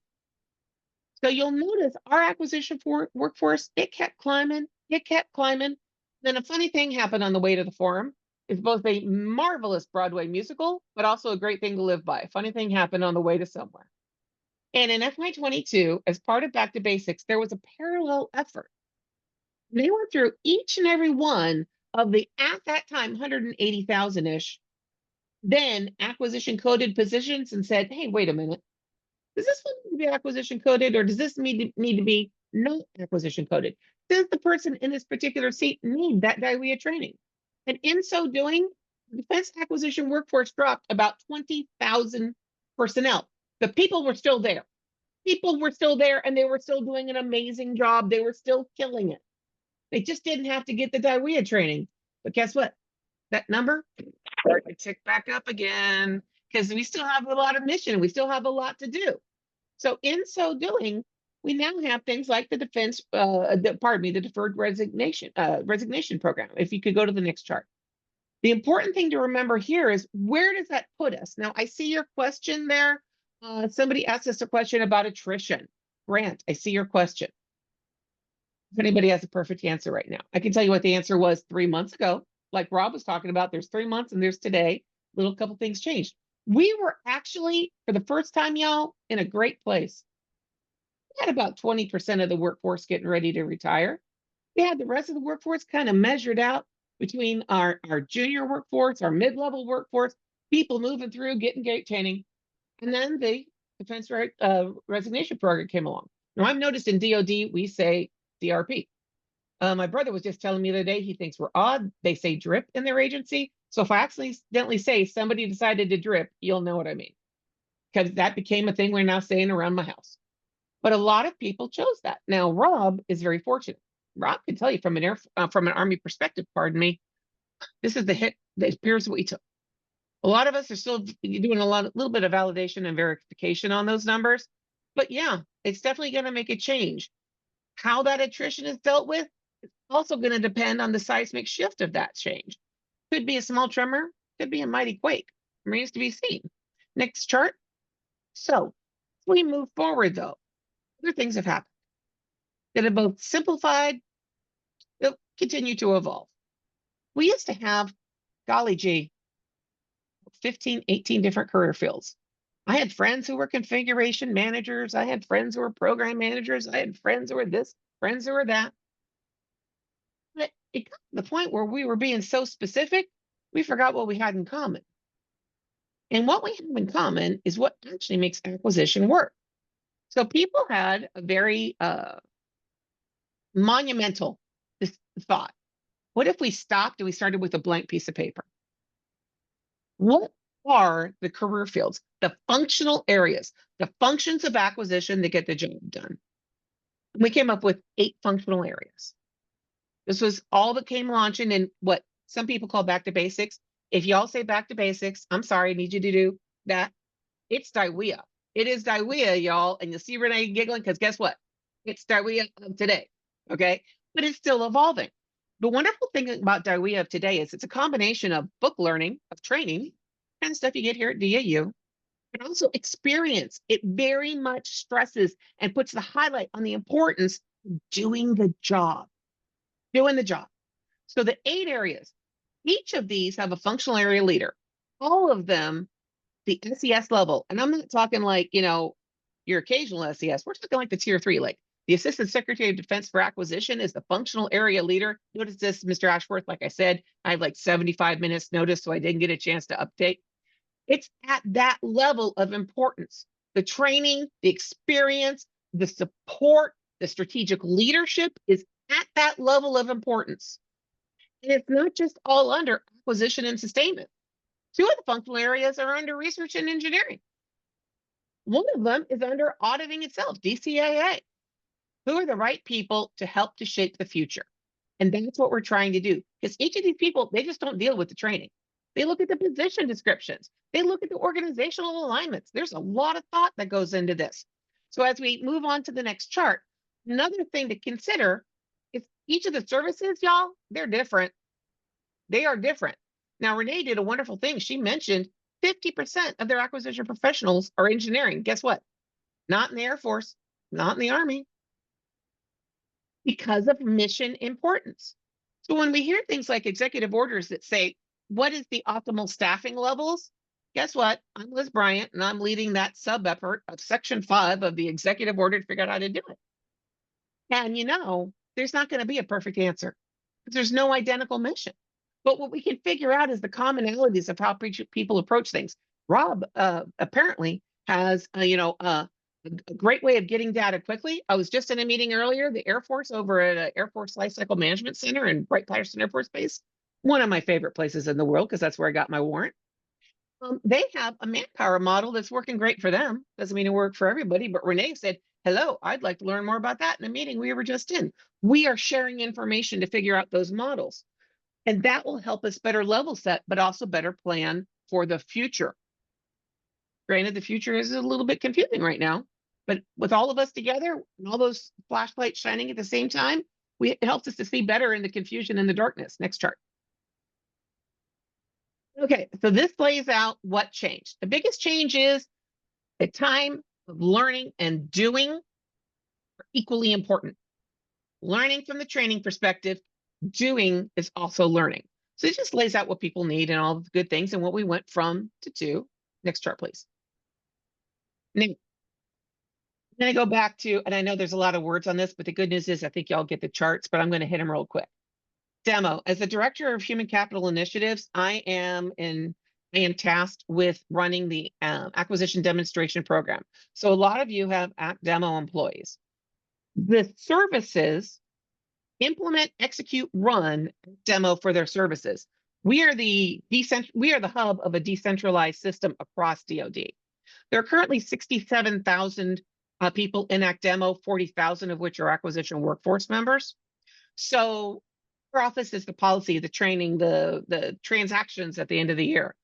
So you'll notice our acquisition workforce, it kept climbing, it kept climbing. Then a funny thing happened on the way to the forum. It's both a marvelous Broadway musical, but also a great thing to live by. A funny thing happened on the way to somewhere. And in FY22, as part of Back to Basics, there was a parallel effort. They went through each and every one of the, at that time, 180,000-ish, then acquisition coded positions and said, hey, wait a minute. Does this one need to be acquisition coded, or does this need to be not acquisition coded? Does the person in this particular seat need that diarrhea training? And in so doing, the defense acquisition workforce dropped about 20,000 personnel. The people were still there. People were still there, and they were still doing an amazing job. They were still killing it. They just didn't have to get the diarrhea training. But guess what? That number started to tick back up again, because we still have a lot of mission. We still have a lot to do. So in so doing, we now have things like the the deferred resignation program. If you could go to the next chart. The important thing to remember here is, where does that put us? Now, I see your question there. Somebody asked us a question about attrition. Grant, I see your question. If anybody has a perfect answer right now, I can tell you what the answer was 3 months ago. Like Rob was talking about, there's 3 months and there's today. Little couple things changed. We were actually, for the first time, y'all, in a great place. We had about 20% of the workforce getting ready to retire. We had the rest of the workforce kind of measured out between our junior workforce, our mid-level workforce, people moving through, getting great training. And then the defense resignation program came along. Now, I've noticed in DOD, we say DRP. My brother was just telling me the other day, he thinks we're odd. They say DRIP in their agency. So if I accidentally say somebody decided to drip, you'll know what I mean. Because that became a thing we're now saying around my house. But a lot of people chose that. Now, Rob is very fortunate. Rob can tell you from an Army perspective, pardon me, this is the hit that appears what we took. A lot of us are still doing little bit of validation and verification on those numbers. But yeah, it's definitely going to make a change. How that attrition is dealt with is also going to depend on the seismic shift of that change. Could be a small tremor, could be a mighty quake. Remains to be seen. Next chart. So, as we move forward, though, other things have happened that have both simplified, they'll continue to evolve. We used to have, golly gee, 15, 18 different career fields. I had friends who were configuration managers. I had friends who were program managers. I had friends who were this, friends who were that. But it got to the point where we were being so specific, we forgot what we had in common. And what we have in common is what actually makes acquisition work. So people had a very monumental thought. What if we stopped and we started with a blank piece of paper? What are the career fields, the functional areas, the functions of acquisition that get the job done? We came up with 8 functional areas. This was all that came launching in what some people call back to basics. If y'all say back to basics, I'm sorry, I need you to do that. It's DAWEA. It is DAWEA, y'all. And you'll see Renee giggling because guess what? It's DAWEA of today, okay? But it's still evolving. The wonderful thing about DAWEA of today is it's a combination of book learning, of training, kind of stuff you get here at DAU, but also experience. It very much stresses and puts the highlight on the importance of doing the job. Doing the job. So the 8 areas, each of these have a functional area leader. All of them, the SES level, and I'm not talking like, your occasional SES. We're talking like the tier 3, like the Assistant Secretary of Defense for Acquisition is the functional area leader. Notice this, Mr. Ashworth, like I said, I have like 75 minutes notice, so I didn't get a chance to update. It's at that level of importance. The training, the experience, the support, the strategic leadership is at that level of importance. And it's not just all under acquisition and sustainment. 2 of the functional areas are under research and engineering. One of them is under auditing itself, DCAA. Who are the right people to help to shape the future? And that's what we're trying to do. Because each of these people, they just don't deal with the training. They look at the position descriptions. They look at the organizational alignments. There's a lot of thought that goes into this. So as we move on to the next chart, another thing to consider is each of the services, y'all, they're different. They are different. Now, Renee did a wonderful thing. She mentioned 50% of their acquisition professionals are engineering. Guess what? Not in the Air Force, not in the Army, because of mission importance. So when we hear things like executive orders that say, what is the optimal staffing levels? Guess what? I'm Liz Bryant, and I'm leading that sub-effort of Section 5 of the executive order to figure out how to do it. And there's not going to be a perfect answer. There's no identical mission. But what we can figure out is the commonalities of how people approach things. Rob apparently has, a great way of getting data quickly. I was just in a meeting earlier, the Air Force over at Air Force Lifecycle Management Center in Wright-Patterson Air Force Base, one of my favorite places in the world because that's where I got my warrant. They have a manpower model that's working great for them. Doesn't mean it worked for everybody, but Renee said, hello, I'd like to learn more about that in a meeting we were just in. We are sharing information to figure out those models. And that will help us better level set, but also better plan for the future. Granted, the future is a little bit confusing right now, but with all of us together and all those flashlights shining at the same time, it helps us to see better in the confusion and the darkness. Next chart. Okay, so this lays out what changed. The biggest change is the time of learning and doing are equally important. Learning from the training perspective, doing is also learning. So it just lays out what people need and all the good things and what we went from to. Next chart, please. Now, I'm going to go back to, and I know there's a lot of words on this, but the good news is I think y'all get the charts, but I'm going to hit them real quick. Demo. As the Director of Human Capital Initiatives, I am tasked with running the acquisition demonstration program. So a lot of you have demo employees. The services implement, execute, run demo for their services. We are the hub of a decentralized system across DoD. There are currently 67,000 people in ACDEMO, 40,000 of which are acquisition workforce members. So our office is the policy, the training, the transactions at the end of the year.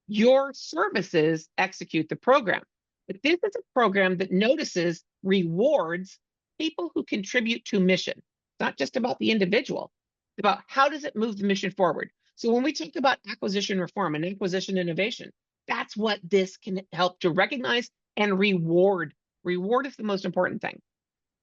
Your services execute the program. But this is a program that notices, rewards people who contribute to mission. It's not just about the individual. It's about how does it move the mission forward. So when we talk about acquisition reform and acquisition innovation, that's what this can help to recognize and reward. Reward is the most important thing.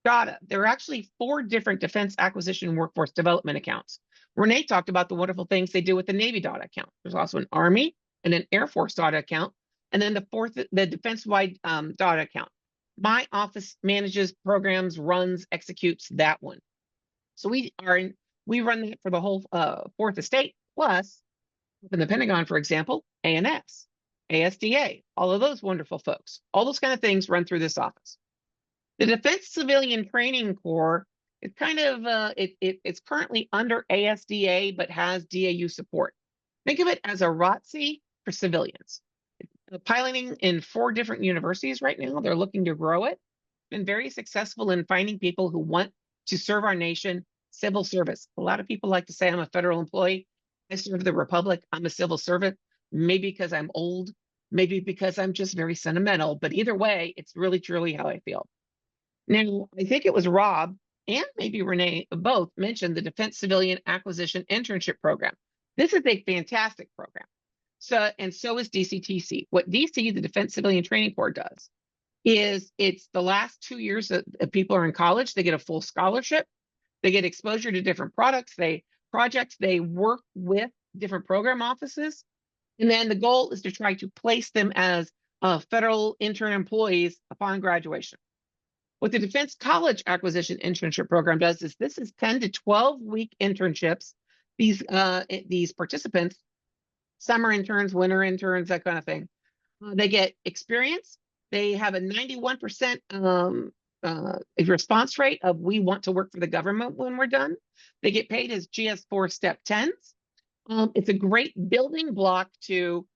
DATA, there are actually 4 different defense acquisition workforce development accounts. Renee talked about the wonderful things they do with the Navy DATA account. There's also an Army and an Air Force DATA account, and then the defense-wide DATA account. My office manages, programs, runs, executes that one. So we run that for the whole 4th estate, plus in the Pentagon, for example, ANS, ASDA, all of those wonderful folks. All those kind of things run through this office. The Defense Civilian Training Corps is kind of, it's currently under ASDA, but has DAU support. Think of it as a ROTC for civilians. Piloting in 4 different universities right now. They're looking to grow it. Been very successful in finding people who want to serve our nation, civil service. A lot of people like to say I'm a federal employee. I serve the Republic. I'm a civil servant. Maybe because I'm old, maybe because I'm just very sentimental, but either way, it's really truly how I feel. Now, I think it was Rob and maybe Renee both mentioned the Defense Civilian Acquisition Internship Program. This is a fantastic program. So is DCTC. What DC, the Defense Civilian Training Corps, does is it's the last 2 years that people are in college, they get a full scholarship, they get exposure to different projects, they work with different program offices, and then the goal is to try to place them as federal intern employees upon graduation. What the Defense College Acquisition Internship Program does is this is 10 to 12-week internships. These participants, summer interns, winter interns, that kind of thing, they get experience. They have a 91% response rate of we want to work for the government when we're done. They get paid as GS4 Step 10s. It's a great building block to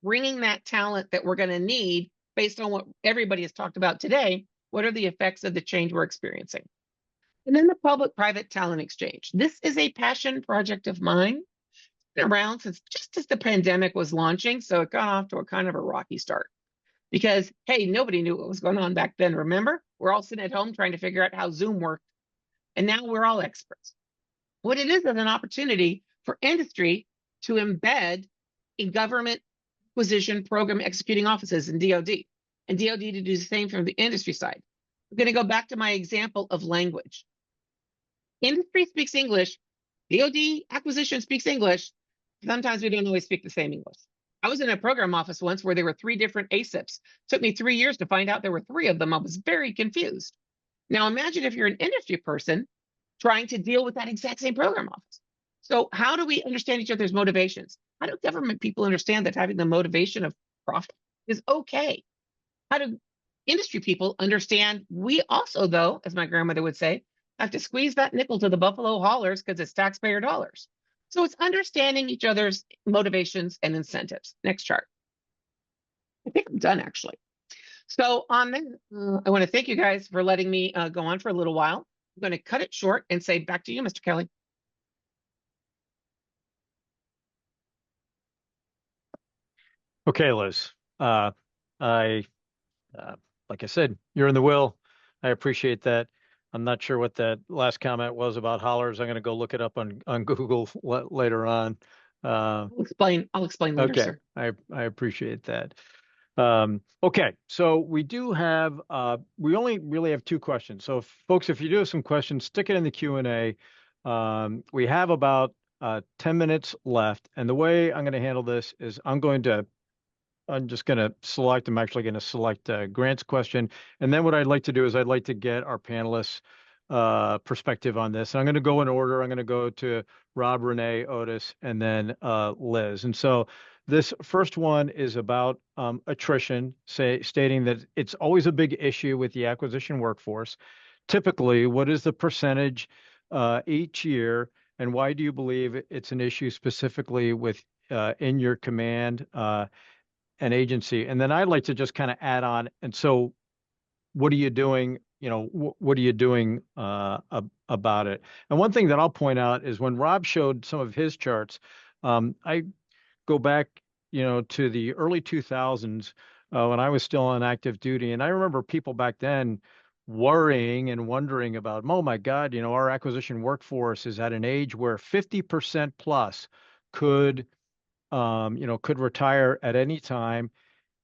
bringing that talent that we're going to need based on what everybody has talked about today. What are the effects of the change we're experiencing? And then the public-private talent exchange. This is a passion project of mine. It's been around since just as the pandemic was launching, so it got off to a kind of a rocky start. Because, hey, nobody knew what was going on back then, remember? We're all sitting at home trying to figure out how Zoom worked. And now we're all experts. What it is an opportunity for industry to embed in government acquisition program executing offices in DoD, and DoD to do the same from the industry side. I'm going to go back to my example of language. Industry speaks English, DoD acquisition speaks English. Sometimes we don't always speak the same English. I was in a program office once where there were 3 different ASIPs. Took me 3 years to find out there were 3 of them. I was very confused. Now imagine if you're an industry person trying to deal with that exact same program office. So how do we understand each other's motivations? How do government people understand that having the motivation of profit is okay? How do industry people understand we also, though, as my grandmother would say, have to squeeze that nickel to the buffalo haulers because it's taxpayer dollars? So it's understanding each other's motivations and incentives. Next chart. I think I'm done, actually. So on that, I want to thank you guys for letting me go on for a little while. I'm going to cut it short and say back to you, Mr. Kelley. Okay, Liz. Like I said, you're in the will. I appreciate that. I'm not sure what that last comment was about hollers. I'm going to go look it up on Google later on. I'll explain later, okay, sir. I appreciate that. Okay, so we do have, we only really have 2 questions. So folks, if you do have some questions, stick it in the Q&A. We have about 10 minutes left. And the way I'm going to handle this is I'm just going to select, I'm actually going to select Grant's question. And then what I'd like to do is I'd like to get our panelists' perspective on this. And I'm going to go in order. I'm going to go to Rob, Renee, Otis, and then Liz. And so this first one is about attrition, stating that it's always a big issue with the acquisition workforce. Typically, what is the percentage each year and why do you believe it's an issue specifically with in your command and agency? And then I'd like to just kind of add on. And so, what are you doing? What are you doing about it? And one thing that I'll point out is when Rob showed some of his charts, I go back, to the early 2000s when I was still on active duty, and I remember people back then worrying and wondering about, oh my God, our acquisition workforce is at an age where 50% plus could, could retire at any time.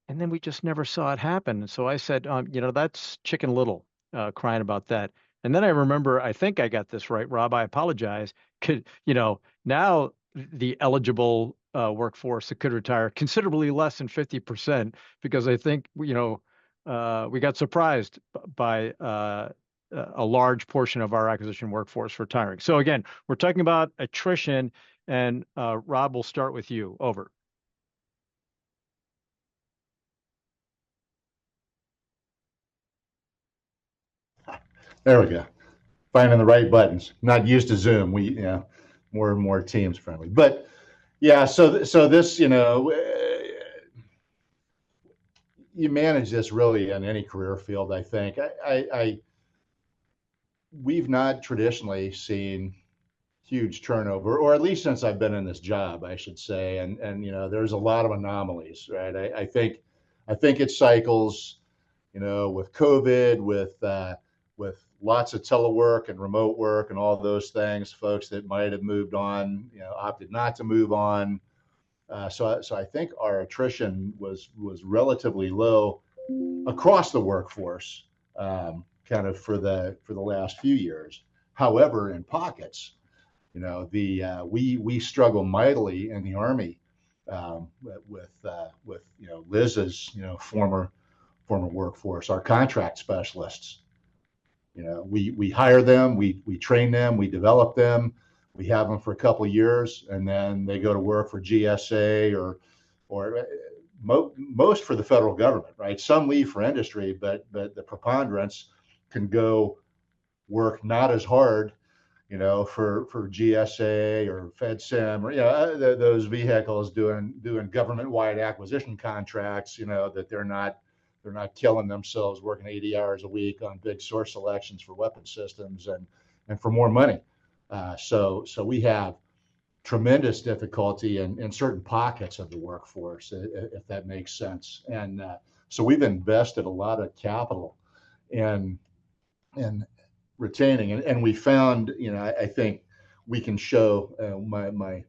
And then we just never saw it happen. And so I said, that's Chicken Little crying about that. And then I remember, I think I got this right, Rob, I apologize. Now the eligible workforce that could retire considerably less than 50%, because I think, we got surprised by a large portion of our acquisition workforce retiring. So again, we're talking about attrition, and Rob, we'll start with you. Over. There we go. Finding the right buttons. Not used to Zoom. We, more and more Teams friendly. But yeah, so this, you manage this really in any career field. I think we've not traditionally seen huge turnover, or at least since I've been in this job, I should say. And there's a lot of anomalies, right? I think it cycles, with COVID, with lots of telework and remote work and all those things, folks that might have moved on, opted not to move on. So I think our attrition was relatively low across the workforce, kind of for the last few years. However, in pockets, we struggle mightily in the Army with Liz's former workforce, our contract specialists. We hire them, we train them, we develop them, we have them for a couple of years, and then they go to work for GSA or most for the federal government, right? Some leave for industry, but the preponderance can go work not as hard, for GSA or FedSim or those vehicles doing government-wide acquisition contracts, that they're not killing themselves working 80 hours a week on big source selections for weapon systems and for more money. So we have tremendous difficulty in certain pockets of the workforce, if that makes sense. And so we've invested a lot of capital in retaining, and we found, I think we can show my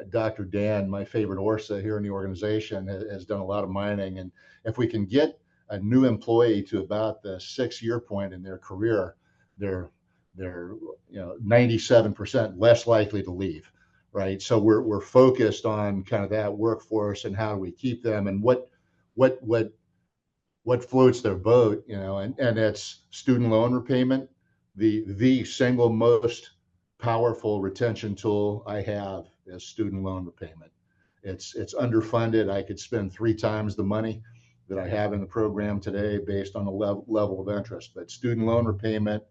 Dr. Dan, my favorite ORSA here in the organization, has done a lot of mining. And if we can get a new employee to about the 6-year point in their career, they're 97% less likely to leave, right? So we're focused on kind of that workforce and how do we keep them, and what floats their boat, and it's student loan repayment, the single most powerful retention tool I have is student loan repayment. It's underfunded. I could spend 3 times the money that I have in the program today based on the level of interest. But student loan repayment,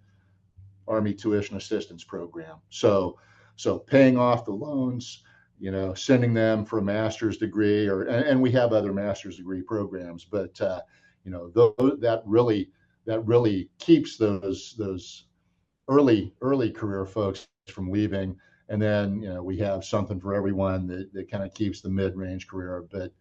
Army tuition assistance program. So paying off the loans, sending them for a master's degree, and we have other master's degree programs, but that really keeps those early career folks from leaving. And then, we have something for everyone that kind of keeps the mid-range career. But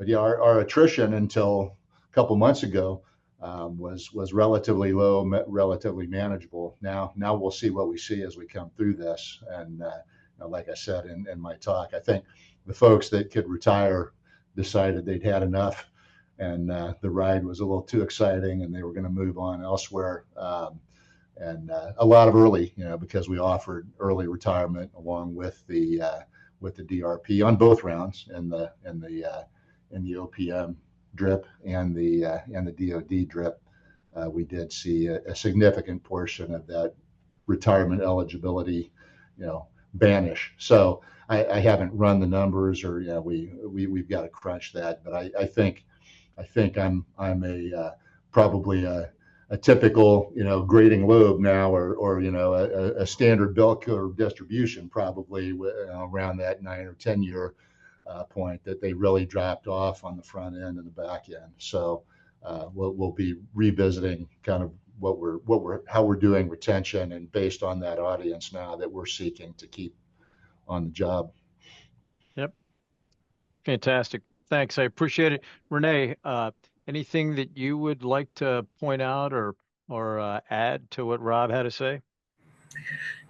yeah, our attrition until a couple months ago was relatively low, relatively manageable. Now we'll see what we see as we come through this. And like I said in my talk, I think the folks that could retire decided they'd had enough, and the ride was a little too exciting, and they were going to move on elsewhere. And a lot of early, because we offered early retirement along with the DRP on both rounds, in the OPM drip and the DoD drip. We did see a significant portion of that retirement eligibility, vanish. So I haven't run the numbers, or we've got to crunch that, but I think I'm probably a typical, grading lobe now, or a standard bell curve distribution, probably around that 9 or 10 year point, that they really dropped off on the front end and the back end. So we'll be revisiting kind of how we're doing retention, and based on that audience now that we're seeking to keep on the job. Yep. Fantastic. Thanks. I appreciate it. Renee, anything that you would like to point out or add to what Rob had to say?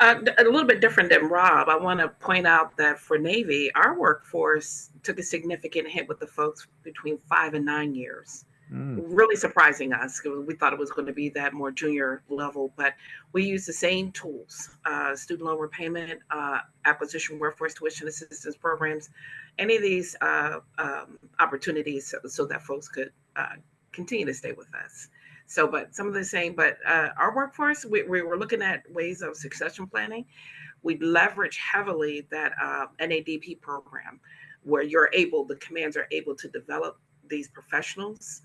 A little bit different than Rob. I want to point out that for Navy, our workforce took a significant hit with the folks between 5 and 9 years. Really surprising us. We thought it was going to be that more junior level, but we use the same tools, student loan repayment, acquisition workforce tuition assistance programs, any of these opportunities so that folks could continue to stay with us. So, but some of the same, but our workforce, we were looking at ways of succession planning. We leverage heavily that NADP program where the commands are able to develop these professionals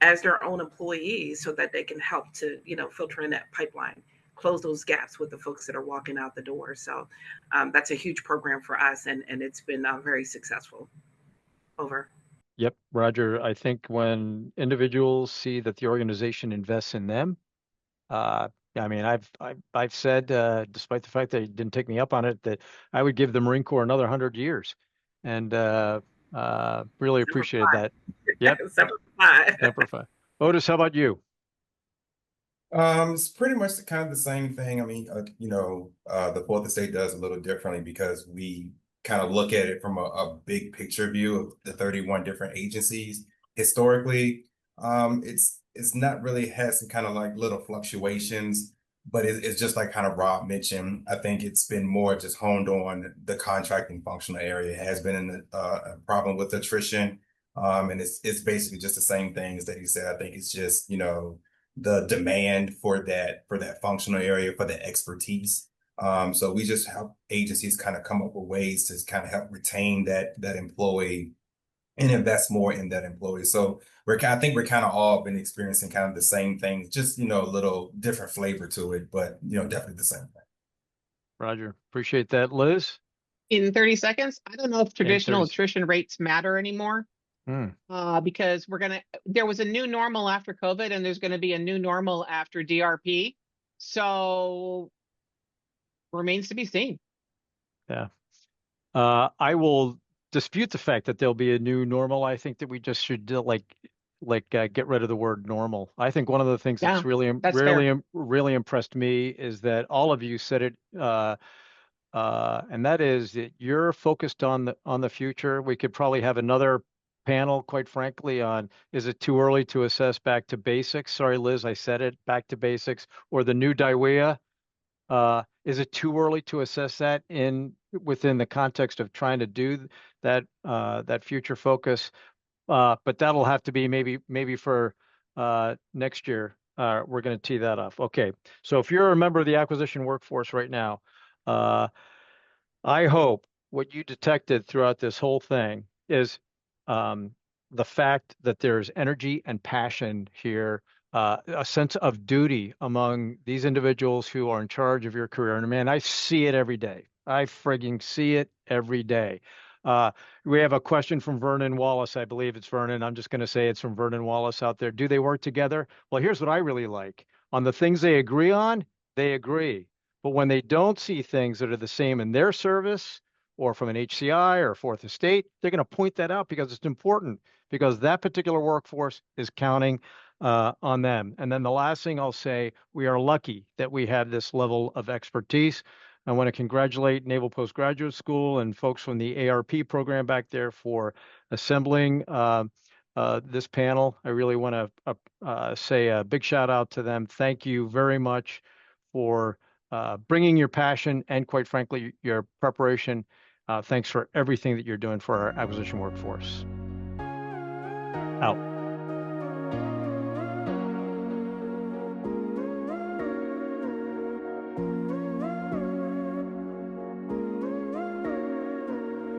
as their own employees so that they can help to, filter in that pipeline, close those gaps with the folks that are walking out the door. So that's a huge program for us, and it's been very successful. Over. Yep, Roger. I think when individuals see that the organization invests in them, I mean, I've said, despite the fact that it didn't take me up on it, that I would give the Marine Corps another 100 years, and really appreciated that. Yep. Semper Fi. Otis, how about you? It's pretty much kind of the same thing. I mean, the Fourth Estate does a little differently because we kind of look at it from a big picture view of the 31 different agencies. Historically, it's not really had some kind of like little fluctuations, but it's just like kind of Rob mentioned. I think it's been more just honed on the contracting functional area. It has been a problem with attrition, and it's basically just the same things that he said. I think it's just the demand for that functional area, for the expertise. So we just help agencies kind of come up with ways to kind of help retain that employee and invest more in that employee. So I think we're kind of all been experiencing kind of the same things, just a little different flavor to it, but definitely the same thing. Roger, appreciate that. Liz? In 30 seconds, I don't know if traditional attrition rates matter anymore. Because there was a new normal after COVID, and there's going to be a new normal after DRP. So remains to be seen. Yeah. I will dispute the fact that there'll be a new normal. I think that we just should get rid of the word normal. I think one of the things that's really impressed me is that all of you said it, and that is that you're focused on the future. We could probably have another panel, quite frankly, on is it too early to assess back to basics? Sorry, Liz, I said it, back to basics, or the new DIWEA. Is it too early to assess that within the context of trying to do that future focus? But that'll have to be maybe for next year. We're going to tee that up. Okay, so if you're a member of the acquisition workforce right now, I hope what you detected throughout this whole thing is the fact that there's energy and passion here, a sense of duty among these individuals who are in charge of your career. And man, I see it every day. I frigging see it every day. We have a question from Vernon Wallace. I believe it's Vernon. I'm just going to say it's from Vernon Wallace out there. Do they work together? Well, here's what I really like. On the things they agree on, they agree. But when they don't see things that are the same in their service, or from an HCI or Fourth Estate, they're going to point that out because it's important, because that particular workforce is counting on them. And then the last thing I'll say, we are lucky that we have this level of expertise. I want to congratulate Naval Postgraduate School and folks from the ARP program back there for assembling this panel. I really want to say a big shout out to them. Thank you very much for bringing your passion and, quite frankly, your preparation. Thanks for everything that you're doing for our acquisition workforce. Out.